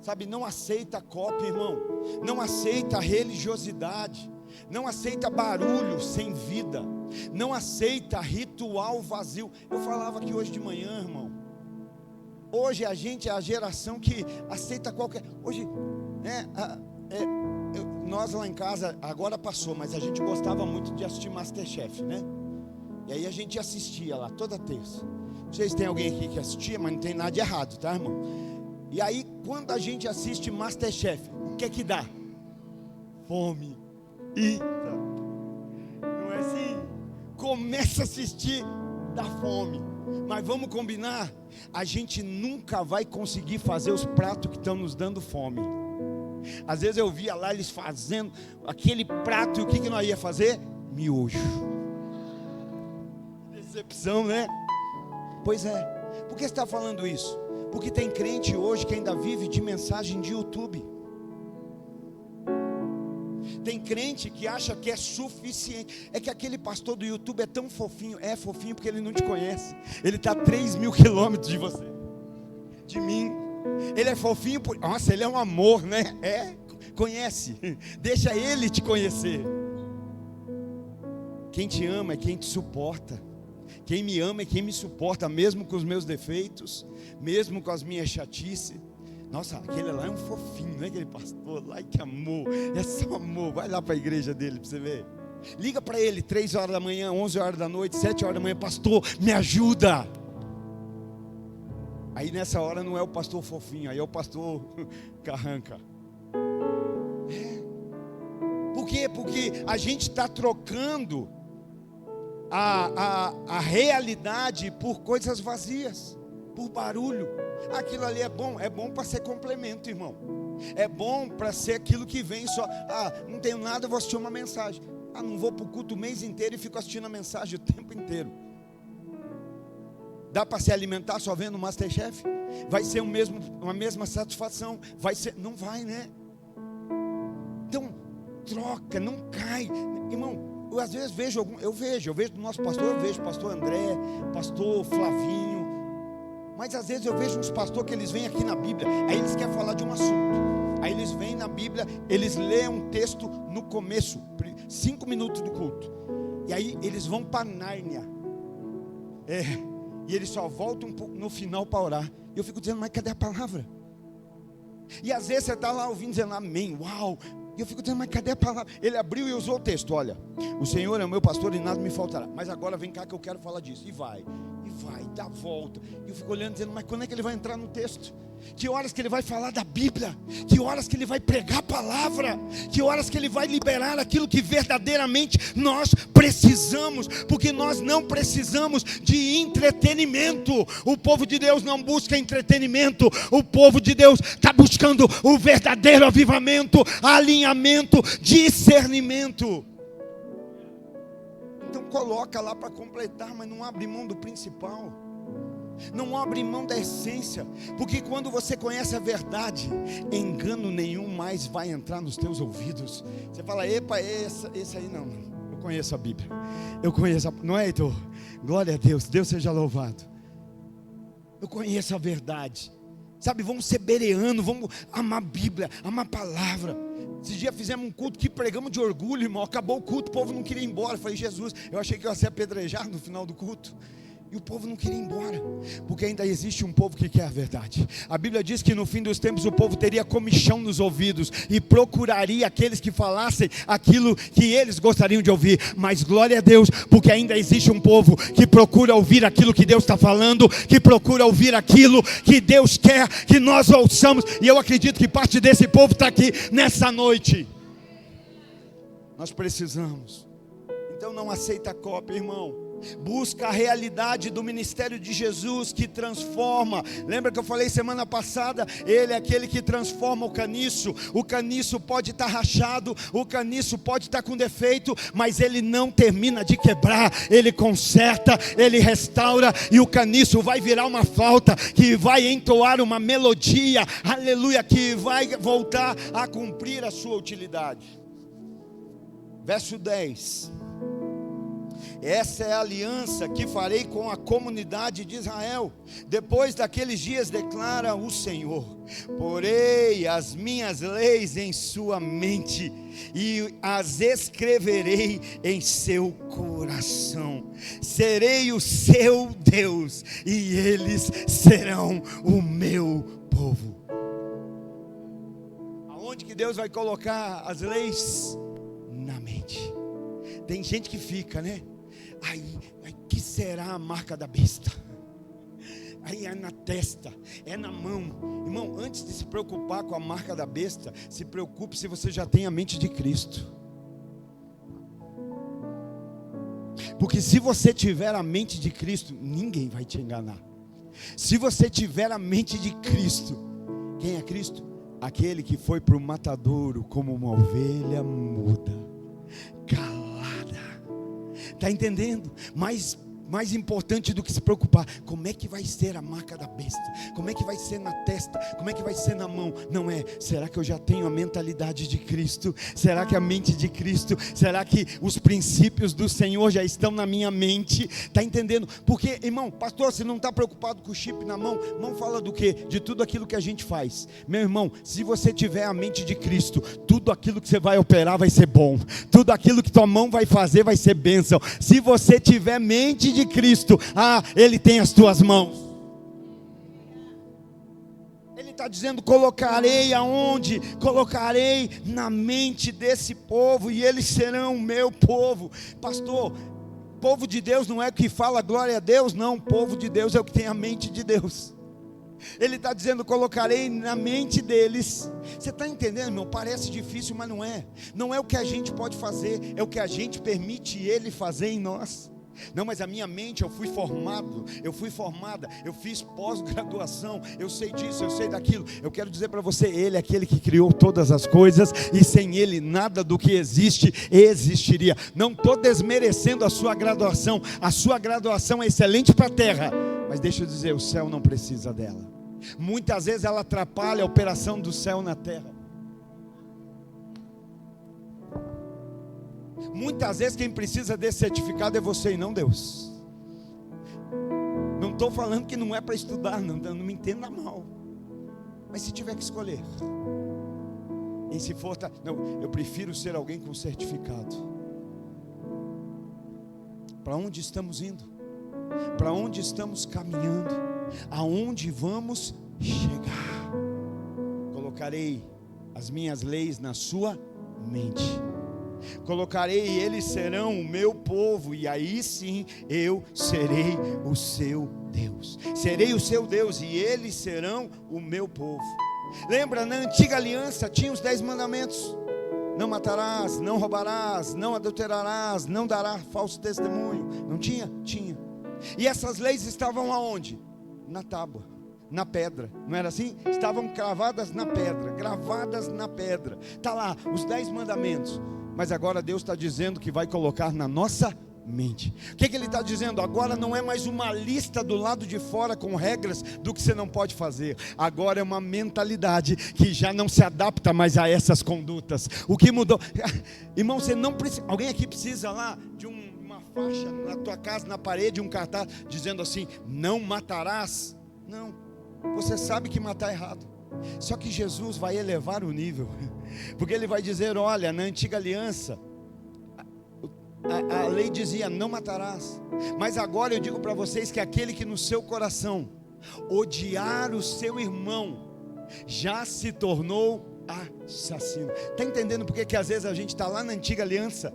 Sabe, não aceita cópia, irmão. Não aceita religiosidade. não aceita barulho sem vida, não aceita ritual vazio. Eu falava aqui hoje de manhã, irmão. Hoje a gente é a geração que aceita qualquer. Hoje, né? Nós lá em casa, agora passou, mas a gente gostava muito de assistir MasterChef, né? E aí a gente assistia lá toda terça. Não sei se tem alguém aqui que assistia, mas não tem nada de errado, tá, irmão? E aí, quando a gente assiste MasterChef, o que é que dá? Fome. Eita. Não é assim? Começa a assistir, dá fome. Mas vamos combinar, a gente nunca vai conseguir fazer os pratos que estão nos dando fome. Às vezes eu via lá eles fazendo aquele prato, e o que nós ia fazer? Miojo. Decepção, né? Pois é. Por que você está falando isso? Porque tem crente hoje que ainda vive de mensagem de YouTube. Tem crente que acha que é suficiente. É que aquele pastor do YouTube é tão fofinho. É fofinho porque ele não te conhece. Ele está a 3.000 quilômetros de você, de mim. Ele é fofinho por... Nossa, ele é um amor, né? Conhece. Deixa ele te conhecer. Quem te ama é quem te suporta. Quem me ama é quem me suporta, mesmo com os meus defeitos, mesmo com as minhas chatices. Nossa, aquele lá é um fofinho, não é aquele pastor lá? Que amor, é só amor. Vai lá para a igreja dele para você ver. Liga para ele 3 horas da manhã, 11 horas da noite, 7 horas da manhã. Pastor, me ajuda. Aí nessa hora não é o pastor fofinho, aí é o pastor carranca. Por quê? Porque a gente está trocando a realidade por coisas vazias, por barulho. Aquilo ali é bom para ser complemento, irmão. É bom para ser aquilo que vem só. Não tenho nada, vou assistir uma mensagem. Não vou para o culto o mês inteiro e fico assistindo a mensagem o tempo inteiro. Dá para se alimentar só vendo o MasterChef? Vai ser uma mesma satisfação? Vai ser? Não vai, né? Então, troca, não cai. Irmão, eu às vezes vejo do nosso pastor, eu vejo o pastor André, pastor Flavinho. Mas às vezes eu vejo uns pastores que eles vêm aqui na Bíblia, aí eles querem falar de um assunto. Aí eles vêm na Bíblia, eles leem um texto no começo, 5 minutos do culto. E aí eles vão para Nárnia. E eles só voltam no final para orar. E eu fico dizendo, mas cadê a palavra? E às vezes você está lá ouvindo dizendo amém, uau. E eu fico dizendo, mas cadê a palavra? Ele abriu e usou o texto, olha. O Senhor é o meu pastor e nada me faltará. Mas agora vem cá que eu quero falar disso. E vai, dá a volta. E eu fico olhando dizendo, mas quando é que ele vai entrar no texto? Que horas que ele vai falar da Bíblia? Que horas que ele vai pregar a palavra? Que horas que ele vai liberar aquilo que verdadeiramente nós precisamos? Porque nós não precisamos de entretenimento. O povo de Deus não busca entretenimento. O povo de Deus está buscando o verdadeiro avivamento, alinhamento, discernimento. Então coloca lá para completar, mas não abre mão do principal. Não abre mão da essência, porque quando você conhece a verdade, engano nenhum mais vai entrar nos teus ouvidos. Você fala, epa, esse aí não, eu conheço a Bíblia, não é, Heitor? Glória a Deus, Deus seja louvado. Eu conheço a verdade, sabe, vamos ser bereanos, vamos amar a Bíblia, amar a palavra. Esses dias fizemos um culto que pregamos de orgulho, irmão, acabou o culto, o povo não queria ir embora. Eu falei, Jesus, eu achei que eu ia ser apedrejado no final do culto. E o povo não queria ir embora, porque ainda existe um povo que quer a verdade. A Bíblia diz que no fim dos tempos o povo teria comichão nos ouvidos e procuraria aqueles que falassem aquilo que eles gostariam de ouvir. Mas glória a Deus, porque ainda existe um povo que procura ouvir aquilo que Deus está falando, que procura ouvir aquilo que Deus quer que nós ouçamos. E eu acredito que parte desse povo está aqui nessa noite. Nós precisamos. Então não aceita cópia, irmão. Busca a realidade do ministério de Jesus que transforma. Lembra que eu falei semana passada? Ele é aquele que transforma o caniço. O caniço pode estar rachado, o caniço pode estar com defeito, mas ele não termina de quebrar. Ele conserta, ele restaura, e o caniço vai virar uma flauta que vai entoar uma melodia, aleluia, que vai voltar a cumprir a sua utilidade. Verso 10. essa é a aliança que farei com a comunidade de Israel. Depois daqueles dias, declara o Senhor, porei as minhas leis em sua mente e as escreverei em seu coração. Serei o seu Deus e eles serão o meu povo. Aonde que Deus vai colocar as leis? Na mente. Tem gente que fica, né? Aí, que será a marca da besta? Aí é na testa, é na mão. Irmão, antes de se preocupar com a marca da besta, se preocupe se você já tem a mente de Cristo. Porque se você tiver a mente de Cristo, ninguém vai te enganar. Se você tiver a mente de Cristo, quem é Cristo? Aquele que foi para o matadouro como uma ovelha muda, calada. Está entendendo? Mais importante do que se preocupar, como é que vai ser a marca da besta? Como é que vai ser na testa? Como é que vai ser na mão? Não é, será que eu já tenho a mentalidade de Cristo? Será que a mente de Cristo? Será que os princípios do Senhor já estão na minha mente? Está entendendo? Porque, irmão, pastor, você não está preocupado com o chip na mão? Mão fala do quê? De tudo aquilo que a gente faz. Meu irmão, se você tiver a mente de Cristo, tudo aquilo que você vai operar vai ser bom. Tudo aquilo que tua mão vai fazer vai ser bênção. Se você tiver mente de Cristo, Ele tem as tuas mãos. Ele está dizendo, colocarei aonde? Colocarei na mente desse povo, e eles serão o meu povo. Pastor, povo de Deus não é o que fala glória a Deus, não, povo de Deus é o que tem a mente de Deus. Ele está dizendo, colocarei na mente deles. Você está entendendo, irmão? Parece difícil, mas não é. Não é o que a gente pode fazer, é o que a gente permite Ele fazer em nós. Não, mas a minha mente, eu fui formado, eu fui formada, eu fiz pós-graduação, eu sei disso, eu sei daquilo. Eu quero dizer para você, Ele é aquele que criou todas as coisas, e sem Ele nada do que existe existiria. Não estou desmerecendo a sua graduação é excelente para a terra, mas deixa eu dizer, o céu não precisa dela. Muitas vezes ela atrapalha a operação do céu na terra. Muitas vezes quem precisa desse certificado é você e não Deus. Não estou falando que não é para estudar, não me entenda mal. Mas se tiver que escolher, e se for, não, eu prefiro ser alguém com certificado. Para onde estamos indo? Para onde estamos caminhando? Aonde vamos chegar? Colocarei as minhas leis na sua mente. Colocarei e eles serão o meu povo, e aí sim eu serei o seu Deus. Serei o seu Deus e eles serão o meu povo. Lembra, na antiga aliança tinha os 10 mandamentos: não matarás, não roubarás, não adulterarás, não darás falso testemunho. Não tinha? Tinha. E essas leis estavam aonde? Na tábua, na pedra, não era assim? Estavam cravadas na pedra, gravadas na pedra. Está lá, os 10 mandamentos. Mas agora Deus está dizendo que vai colocar na nossa mente. O que Ele está dizendo? Agora não é mais uma lista do lado de fora com regras do que você não pode fazer. Agora é uma mentalidade que já não se adapta mais a essas condutas. O que mudou? Irmão, você não precisa. Alguém aqui precisa lá de uma faixa na tua casa, na parede, um cartaz dizendo assim: não matarás. Não, você sabe que matar é errado. Só que Jesus vai elevar o nível, porque Ele vai dizer: olha, na antiga aliança a lei dizia não matarás, mas agora eu digo para vocês que aquele que no seu coração odiar o seu irmão já se tornou assassino. Está entendendo porque que às vezes a gente está lá na antiga aliança?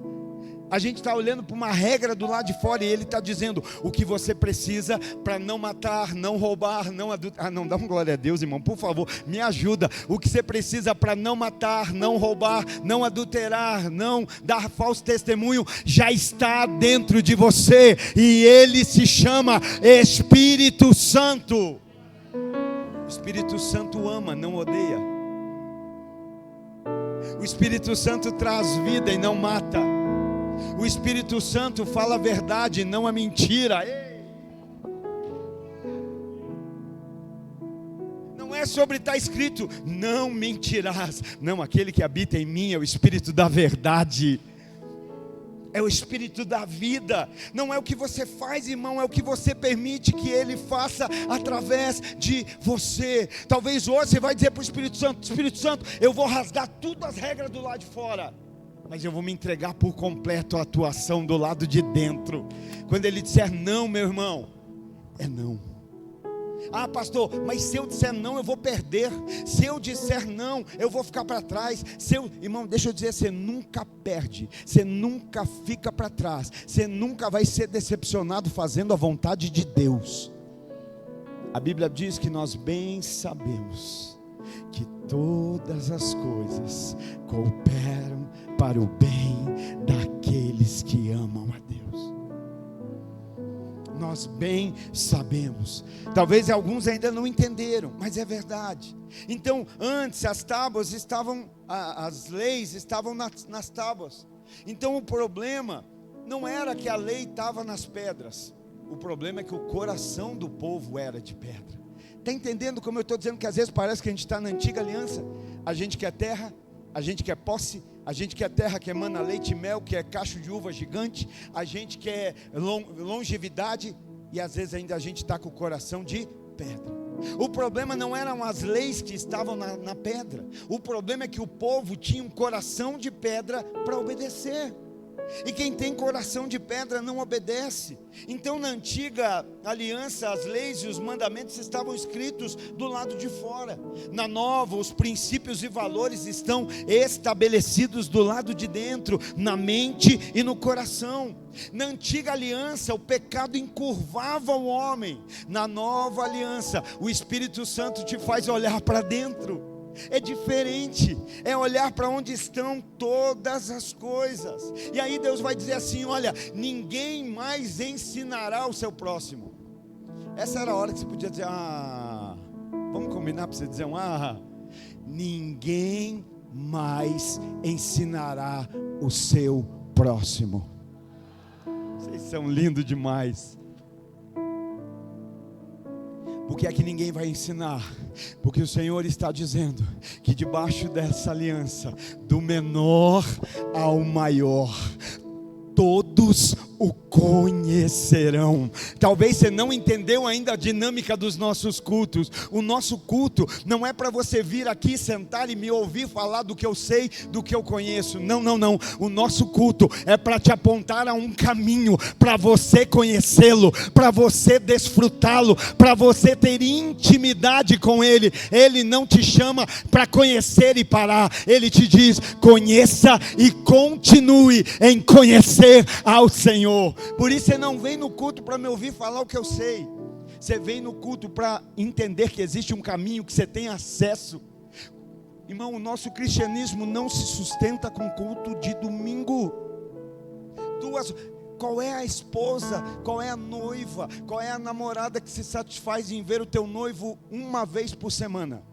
A gente está olhando para uma regra do lado de fora, e Ele está dizendo o que você precisa para não matar, não roubar, não adulterar. Não, dá uma glória a Deus, irmão, por favor, me ajuda. O que você precisa para não matar, não roubar, não adulterar, não dar falso testemunho, já está dentro de você, e Ele se chama Espírito Santo. O Espírito Santo ama, não odeia. O Espírito Santo traz vida e não mata. O Espírito Santo fala a verdade, não a mentira. Não é sobre estar escrito não mentirás. Não, aquele que habita em mim é o Espírito da verdade. é o Espírito da vida. Não é o que você faz, irmão, é o que você permite que Ele faça através de você. Talvez hoje você vai dizer para o Espírito Santo, eu vou rasgar tudo as regras do lado de fora, mas eu vou me entregar por completo à atuação do lado de dentro. Quando Ele disser não, meu irmão, é não. Ah, pastor, mas se eu disser não, eu vou perder. Se eu disser não, eu vou ficar para trás. Irmão, deixa eu dizer, você nunca perde, você nunca fica para trás, você nunca vai ser decepcionado fazendo a vontade de Deus. A Bíblia diz que nós bem sabemos que todas as coisas cooperam para o bem daqueles que amam a Deus. Nós bem sabemos. Talvez alguns ainda não entenderam, mas é verdade. Então, antes as tábuas estavam, as leis estavam nas tábuas. Então o problema não era que a lei estava nas pedras. O problema é que o coração do povo era de pedra. Está entendendo como eu estou dizendo que às vezes parece que a gente está na antiga aliança? A gente quer terra, a gente quer posse, a gente quer terra que emana leite e mel, que é cacho de uva gigante, a gente quer longevidade, e às vezes ainda a gente está com o coração de pedra. O problema não eram as leis que estavam na pedra, o problema é que o povo tinha um coração de pedra para obedecer. E quem tem coração de pedra não obedece. Então na antiga aliança as leis e os mandamentos estavam escritos do lado de fora. Na nova os princípios e valores estão estabelecidos do lado de dentro, na mente e no coração. Na antiga aliança o pecado encurvava o homem. Na nova aliança o Espírito Santo te faz olhar para dentro. É diferente, é olhar para onde estão todas as coisas. E aí Deus vai dizer assim: olha, ninguém mais ensinará o seu próximo. Essa era a hora que você podia dizer: vamos combinar para você dizer ninguém mais ensinará o seu próximo. Vocês são lindos demais. Por que é que ninguém vai ensinar? Porque o Senhor está dizendo que debaixo dessa aliança, do menor ao maior, todos o conhecerão. Talvez você não entendeu ainda a dinâmica dos nossos cultos. O nosso culto não é para você vir aqui sentar e me ouvir falar do que eu sei, do que eu conheço. Não. O nosso culto é para te apontar a um caminho, para você conhecê-lo, para você desfrutá-lo, para você ter intimidade com Ele. Ele não te chama para conhecer e parar. Ele te diz: conheça e continue em conhecer ao Senhor. Por isso você não vem no culto para me ouvir falar o que eu sei. Você vem no culto para entender que existe um caminho que você tem acesso. Irmão, o nosso cristianismo não se sustenta com culto de domingo. Qual é a esposa, qual é a noiva, qual é a namorada que se satisfaz em ver o teu noivo uma vez por semana?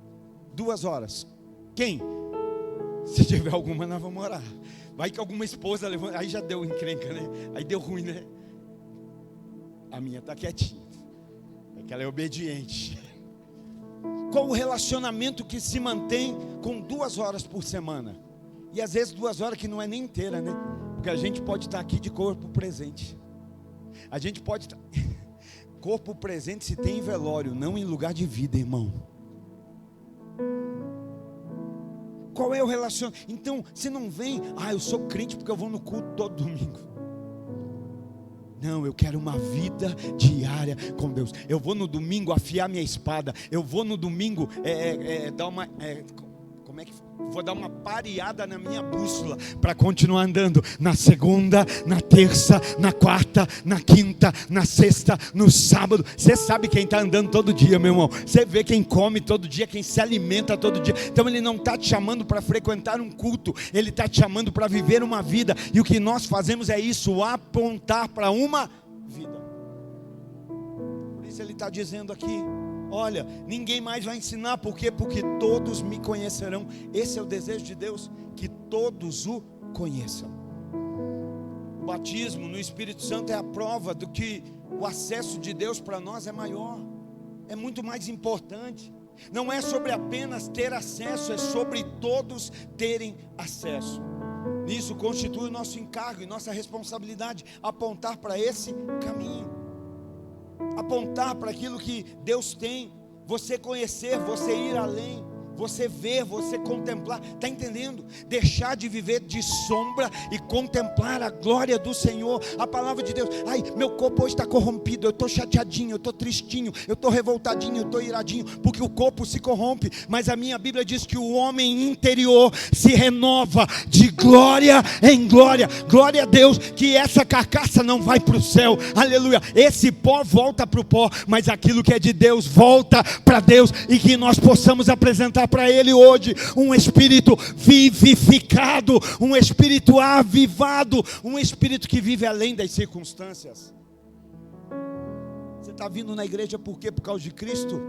2 horas. Quem? Se tiver alguma, nós vamos orar. Vai que alguma esposa levanta, aí já deu encrenca, né? Aí deu ruim, né? A minha está quietinha, é que ela é obediente. Qual o relacionamento que se mantém com 2 horas por semana? E às vezes 2 horas que não é nem inteira, né? Porque a gente pode estar aqui de corpo presente. A gente pode estar... Corpo presente se tem em velório, não em lugar de vida, irmão. Qual é o relacionamento? Então, você não vem, eu sou crente porque eu vou no culto todo domingo. Não, eu quero uma vida diária com Deus. Eu vou no domingo afiar minha espada. Eu vou no domingo dar uma... Vou dar uma pareada na minha bússola para continuar andando na segunda, na terça, na quarta, na quinta, na sexta, no sábado. Você sabe quem está andando todo dia, meu irmão. Você vê quem come todo dia, quem se alimenta todo dia. Então Ele não está te chamando para frequentar um culto, Ele está te chamando para viver uma vida. E o que nós fazemos é isso, apontar para uma vida. Por isso Ele está dizendo aqui: olha, ninguém mais vai ensinar. Por quê? Porque todos me conhecerão. Esse é o desejo de Deus, que todos o conheçam. O batismo no Espírito Santo é a prova do que o acesso de Deus para nós é maior, é muito mais importante. Não é sobre apenas ter acesso, é sobre todos terem acesso. Isso constitui o nosso encargo e nossa responsabilidade, apontar para esse caminho, apontar para aquilo que Deus tem, você conhecer, você ir além, você ver, você contemplar, está entendendo? Deixar de viver de sombra e contemplar a glória do Senhor, a palavra de Deus. Ai, meu corpo hoje está corrompido, eu estou chateadinho, eu estou tristinho, eu estou revoltadinho, eu estou iradinho, porque o corpo se corrompe, mas a minha Bíblia diz que o homem interior se renova de glória em glória. Glória a Deus, que essa carcaça não vai para o céu, aleluia, esse pó volta para o pó, mas aquilo que é de Deus volta para Deus, e que nós possamos apresentar para Ele hoje um espírito vivificado, um espírito avivado, um espírito que vive além das circunstâncias. Você está vindo na igreja por quê? Por causa de Cristo?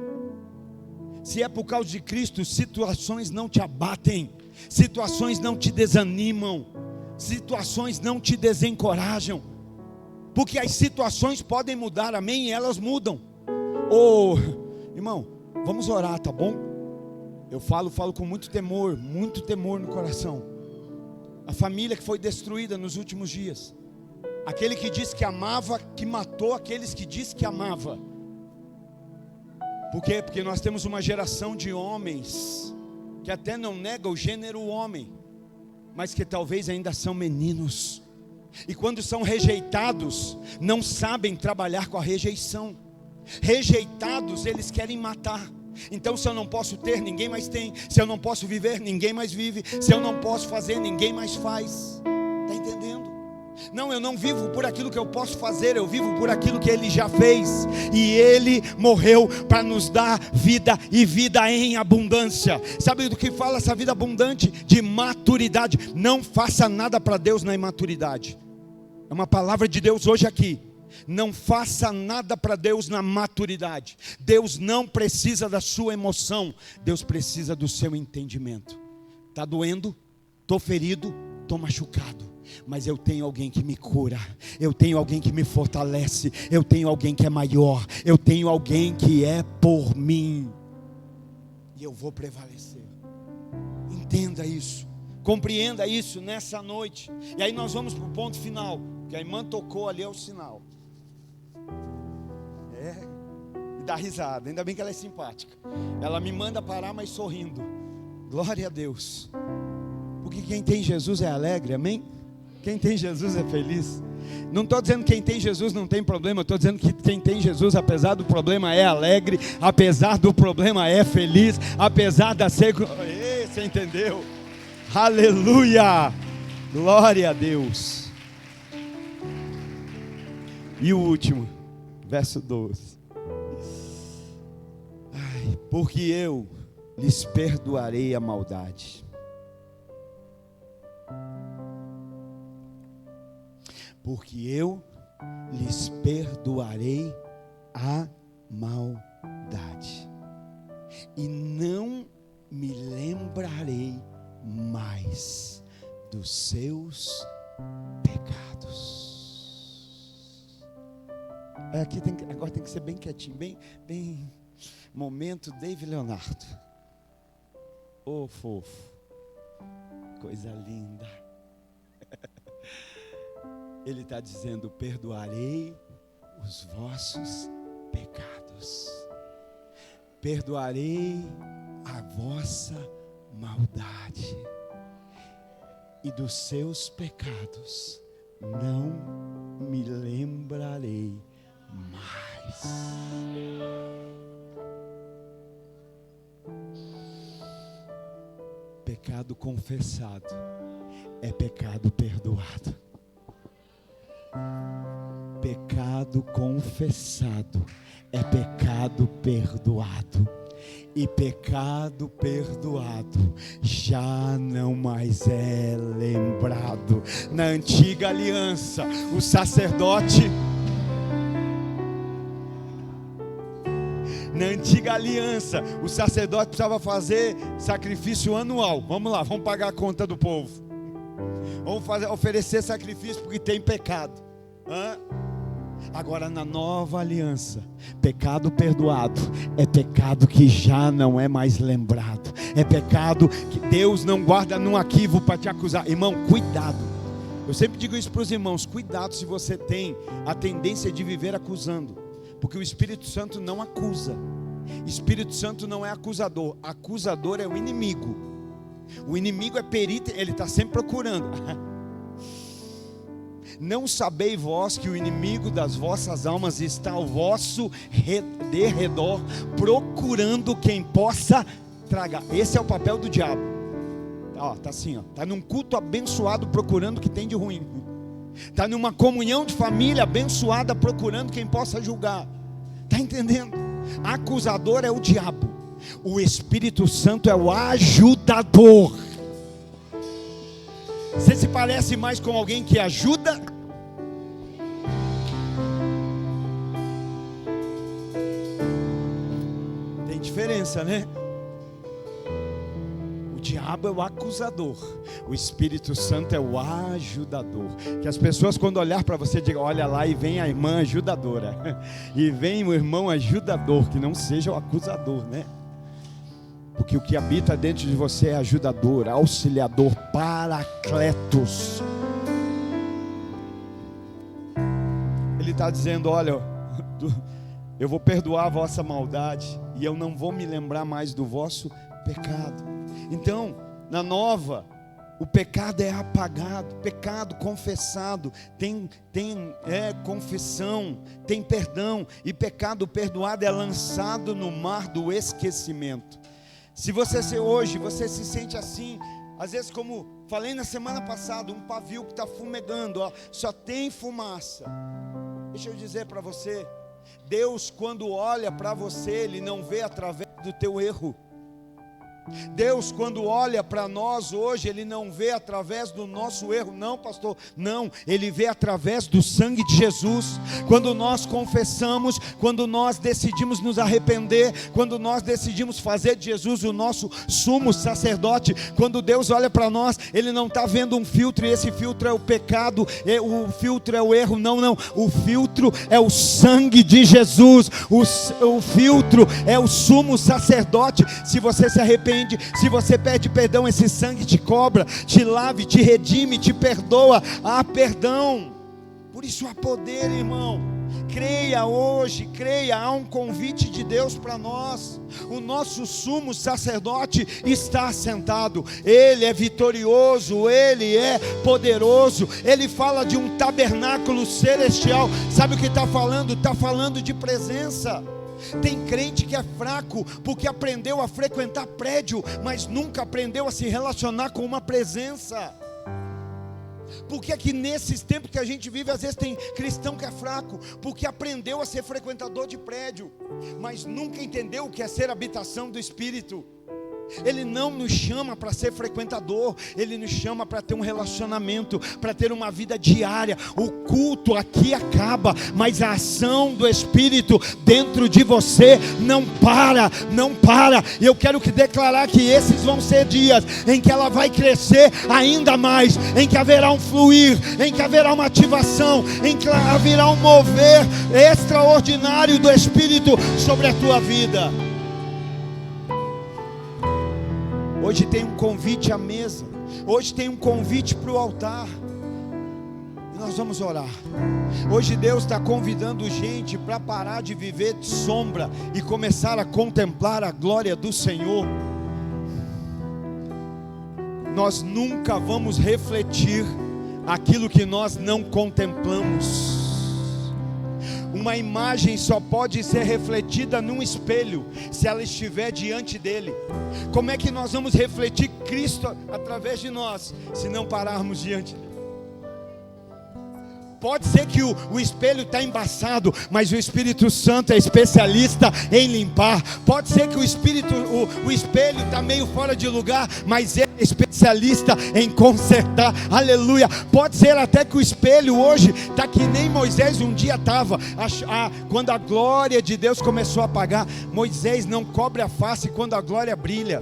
Se é por causa de Cristo, situações não te abatem, situações não te desanimam, situações não te desencorajam, porque as situações podem mudar, amém? E elas mudam. Irmão, vamos orar, tá bom? Eu falo com muito temor no coração. A família que foi destruída nos últimos dias. Aquele que disse que amava, que matou aqueles que disse que amava. Por quê? Porque nós temos uma geração de homens que até não nega o gênero homem, mas que talvez ainda são meninos. E quando são rejeitados, não sabem trabalhar com a rejeição. Rejeitados, eles querem matar. Então, se eu não posso ter, ninguém mais tem. Se eu não posso viver, ninguém mais vive. Se eu não posso fazer, ninguém mais faz. Está entendendo? Não, eu não vivo por aquilo que eu posso fazer, eu vivo por aquilo que Ele já fez. E Ele morreu para nos dar vida, e vida em abundância. Sabe do que fala essa vida abundante? De maturidade. Não faça nada para Deus na imaturidade. É uma palavra de Deus hoje aqui. Não faça nada para Deus na maturidade. Deus não precisa da sua emoção, Deus precisa do seu entendimento. Está doendo? Estou ferido? Estou machucado, mas eu tenho alguém que me cura, eu tenho alguém que me fortalece, eu tenho alguém que é maior, eu tenho alguém que é por mim, e eu vou prevalecer. Entenda isso, compreenda isso nessa noite. E aí nós vamos para o ponto final, que a irmã tocou ali, é o sinal. E dá risada, ainda bem que ela é simpática. Ela me manda parar, mas sorrindo. Glória a Deus. Porque quem tem Jesus é alegre, amém? Quem tem Jesus é feliz. Não estou dizendo que quem tem Jesus não tem problema, estou dizendo que quem tem Jesus, apesar do problema, é alegre, apesar do problema, é feliz, apesar da Ei, você entendeu? Aleluia! Glória a Deus. E o último, verso 12. Ai, porque eu lhes perdoarei a maldade. Porque eu lhes perdoarei a maldade. E não me lembrarei mais dos seus pecados. Aqui agora tem que ser bem quietinho, bem momento David Leonardo. Ô fofo, coisa linda. Ele está dizendo: perdoarei os vossos pecados, perdoarei a vossa maldade, e dos seus pecados não me lembrarei mais. Pecado confessado é pecado perdoado. Pecado confessado é pecado perdoado. E pecado perdoado já não mais é lembrado. Na antiga aliança, o sacerdote, precisava fazer sacrifício anual. Vamos lá, vamos pagar a conta do povo. Vamos oferecer sacrifício porque tem pecado. Agora, na nova aliança, pecado perdoado é pecado que já não é mais lembrado. É pecado que Deus não guarda num arquivo para te acusar. Irmão, cuidado. Eu sempre digo isso para os irmãos: cuidado se você tem a tendência de viver acusando, porque o Espírito Santo não acusa. Espírito Santo não é acusador. Acusador é o inimigo. O inimigo é perito, ele está sempre procurando. Não sabeis vós que o inimigo das vossas almas está ao vosso derredor, procurando quem possa tragar. Esse é o papel do diabo. Está assim, está num culto abençoado procurando o que tem de ruim. Está numa comunhão de família abençoada procurando quem possa julgar. Está entendendo? Acusador é o diabo. O Espírito Santo é o ajudador. Você se parece mais com alguém que ajuda? Tem diferença, né? O diabo é o acusador, o Espírito Santo é o ajudador. Que as pessoas, quando olhar para você, digam: olha lá, e vem a irmã ajudadora, e vem o irmão ajudador, que não seja o acusador, né? Porque o que habita dentro de você é ajudador, auxiliador, paracletos. Ele está dizendo: olha, eu vou perdoar a vossa maldade, e eu não vou me lembrar mais do vosso pecado. Então, na nova, o pecado é apagado, pecado confessado, tem confissão, tem perdão, e pecado perdoado é lançado no mar do esquecimento. Se você hoje, você se sente assim, às vezes, como falei na semana passada, um pavio que está fumegando, só tem fumaça. Deixa eu dizer para você, Deus, quando olha para você, Ele não vê através do teu erro. Deus, quando olha para nós hoje, Ele não vê através do nosso erro. Não, pastor, não. Ele vê através do sangue de Jesus. Quando nós confessamos, quando nós decidimos nos arrepender, quando nós decidimos fazer de Jesus o nosso sumo sacerdote, quando Deus olha para nós, Ele não está vendo um filtro, e esse filtro é o pecado, o filtro é o erro. Não, não. O filtro é o sangue de Jesus. O filtro é o sumo sacerdote. Se você se arrepende, se você pede perdão, esse sangue te cobra, te lave, te redime, te perdoa. Há perdão. Por isso há poder, irmão. Creia hoje, creia, há um convite de Deus para nós. O nosso sumo sacerdote está assentado, Ele é vitorioso, Ele é poderoso. Ele fala de um tabernáculo celestial. Sabe o que está falando? Está falando de presença. Tem crente que é fraco porque aprendeu a frequentar prédio, mas nunca aprendeu a se relacionar com uma presença. Por que é que nesses tempos que a gente vive, às vezes tem cristão que é fraco? Porque aprendeu a ser frequentador de prédio, mas nunca entendeu o que é ser habitação do Espírito. Ele não nos chama para ser frequentador, Ele nos chama para ter um relacionamento, para ter uma vida diária. O culto aqui acaba, mas a ação do Espírito dentro de você não para, não para. E eu quero declarar que esses vão ser dias em que ela vai crescer ainda mais, em que haverá um fluir, em que haverá uma ativação, em que haverá um mover extraordinário do Espírito sobre a tua vida. Hoje tem um convite à mesa, hoje tem um convite para o altar, e nós vamos orar. Hoje Deus está convidando gente para parar de viver de sombra e começar a contemplar a glória do Senhor. Nós nunca vamos refletir aquilo que nós não contemplamos. Uma imagem só pode ser refletida num espelho, se ela estiver diante dele. Como é que nós vamos refletir Cristo através de nós, se não pararmos diante dele? Pode ser que o espelho está embaçado, mas o Espírito Santo é especialista em limpar. Pode ser que o espelho está meio fora de lugar, mas ele é especialista em consertar. Aleluia. Pode ser até que o espelho hoje está que nem Moisés um dia estava. Quando a glória de Deus começou a apagar, Moisés não cobre a face quando a glória brilha.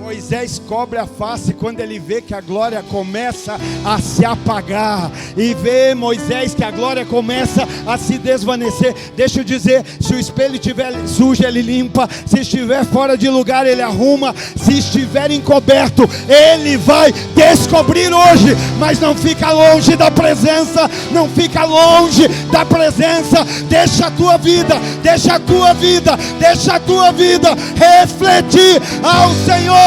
Moisés cobre a face quando ele vê que a glória começa a se apagar, e vê Moisés que a glória começa a se desvanecer. Deixa eu dizer, se o espelho estiver sujo ele limpa, se estiver fora de lugar ele arruma, se estiver encoberto ele vai descobrir hoje. Mas não fica longe da presença, não fica longe da presença. Deixa a tua vida, deixa a tua vida, deixa a tua vida refletir ao Senhor.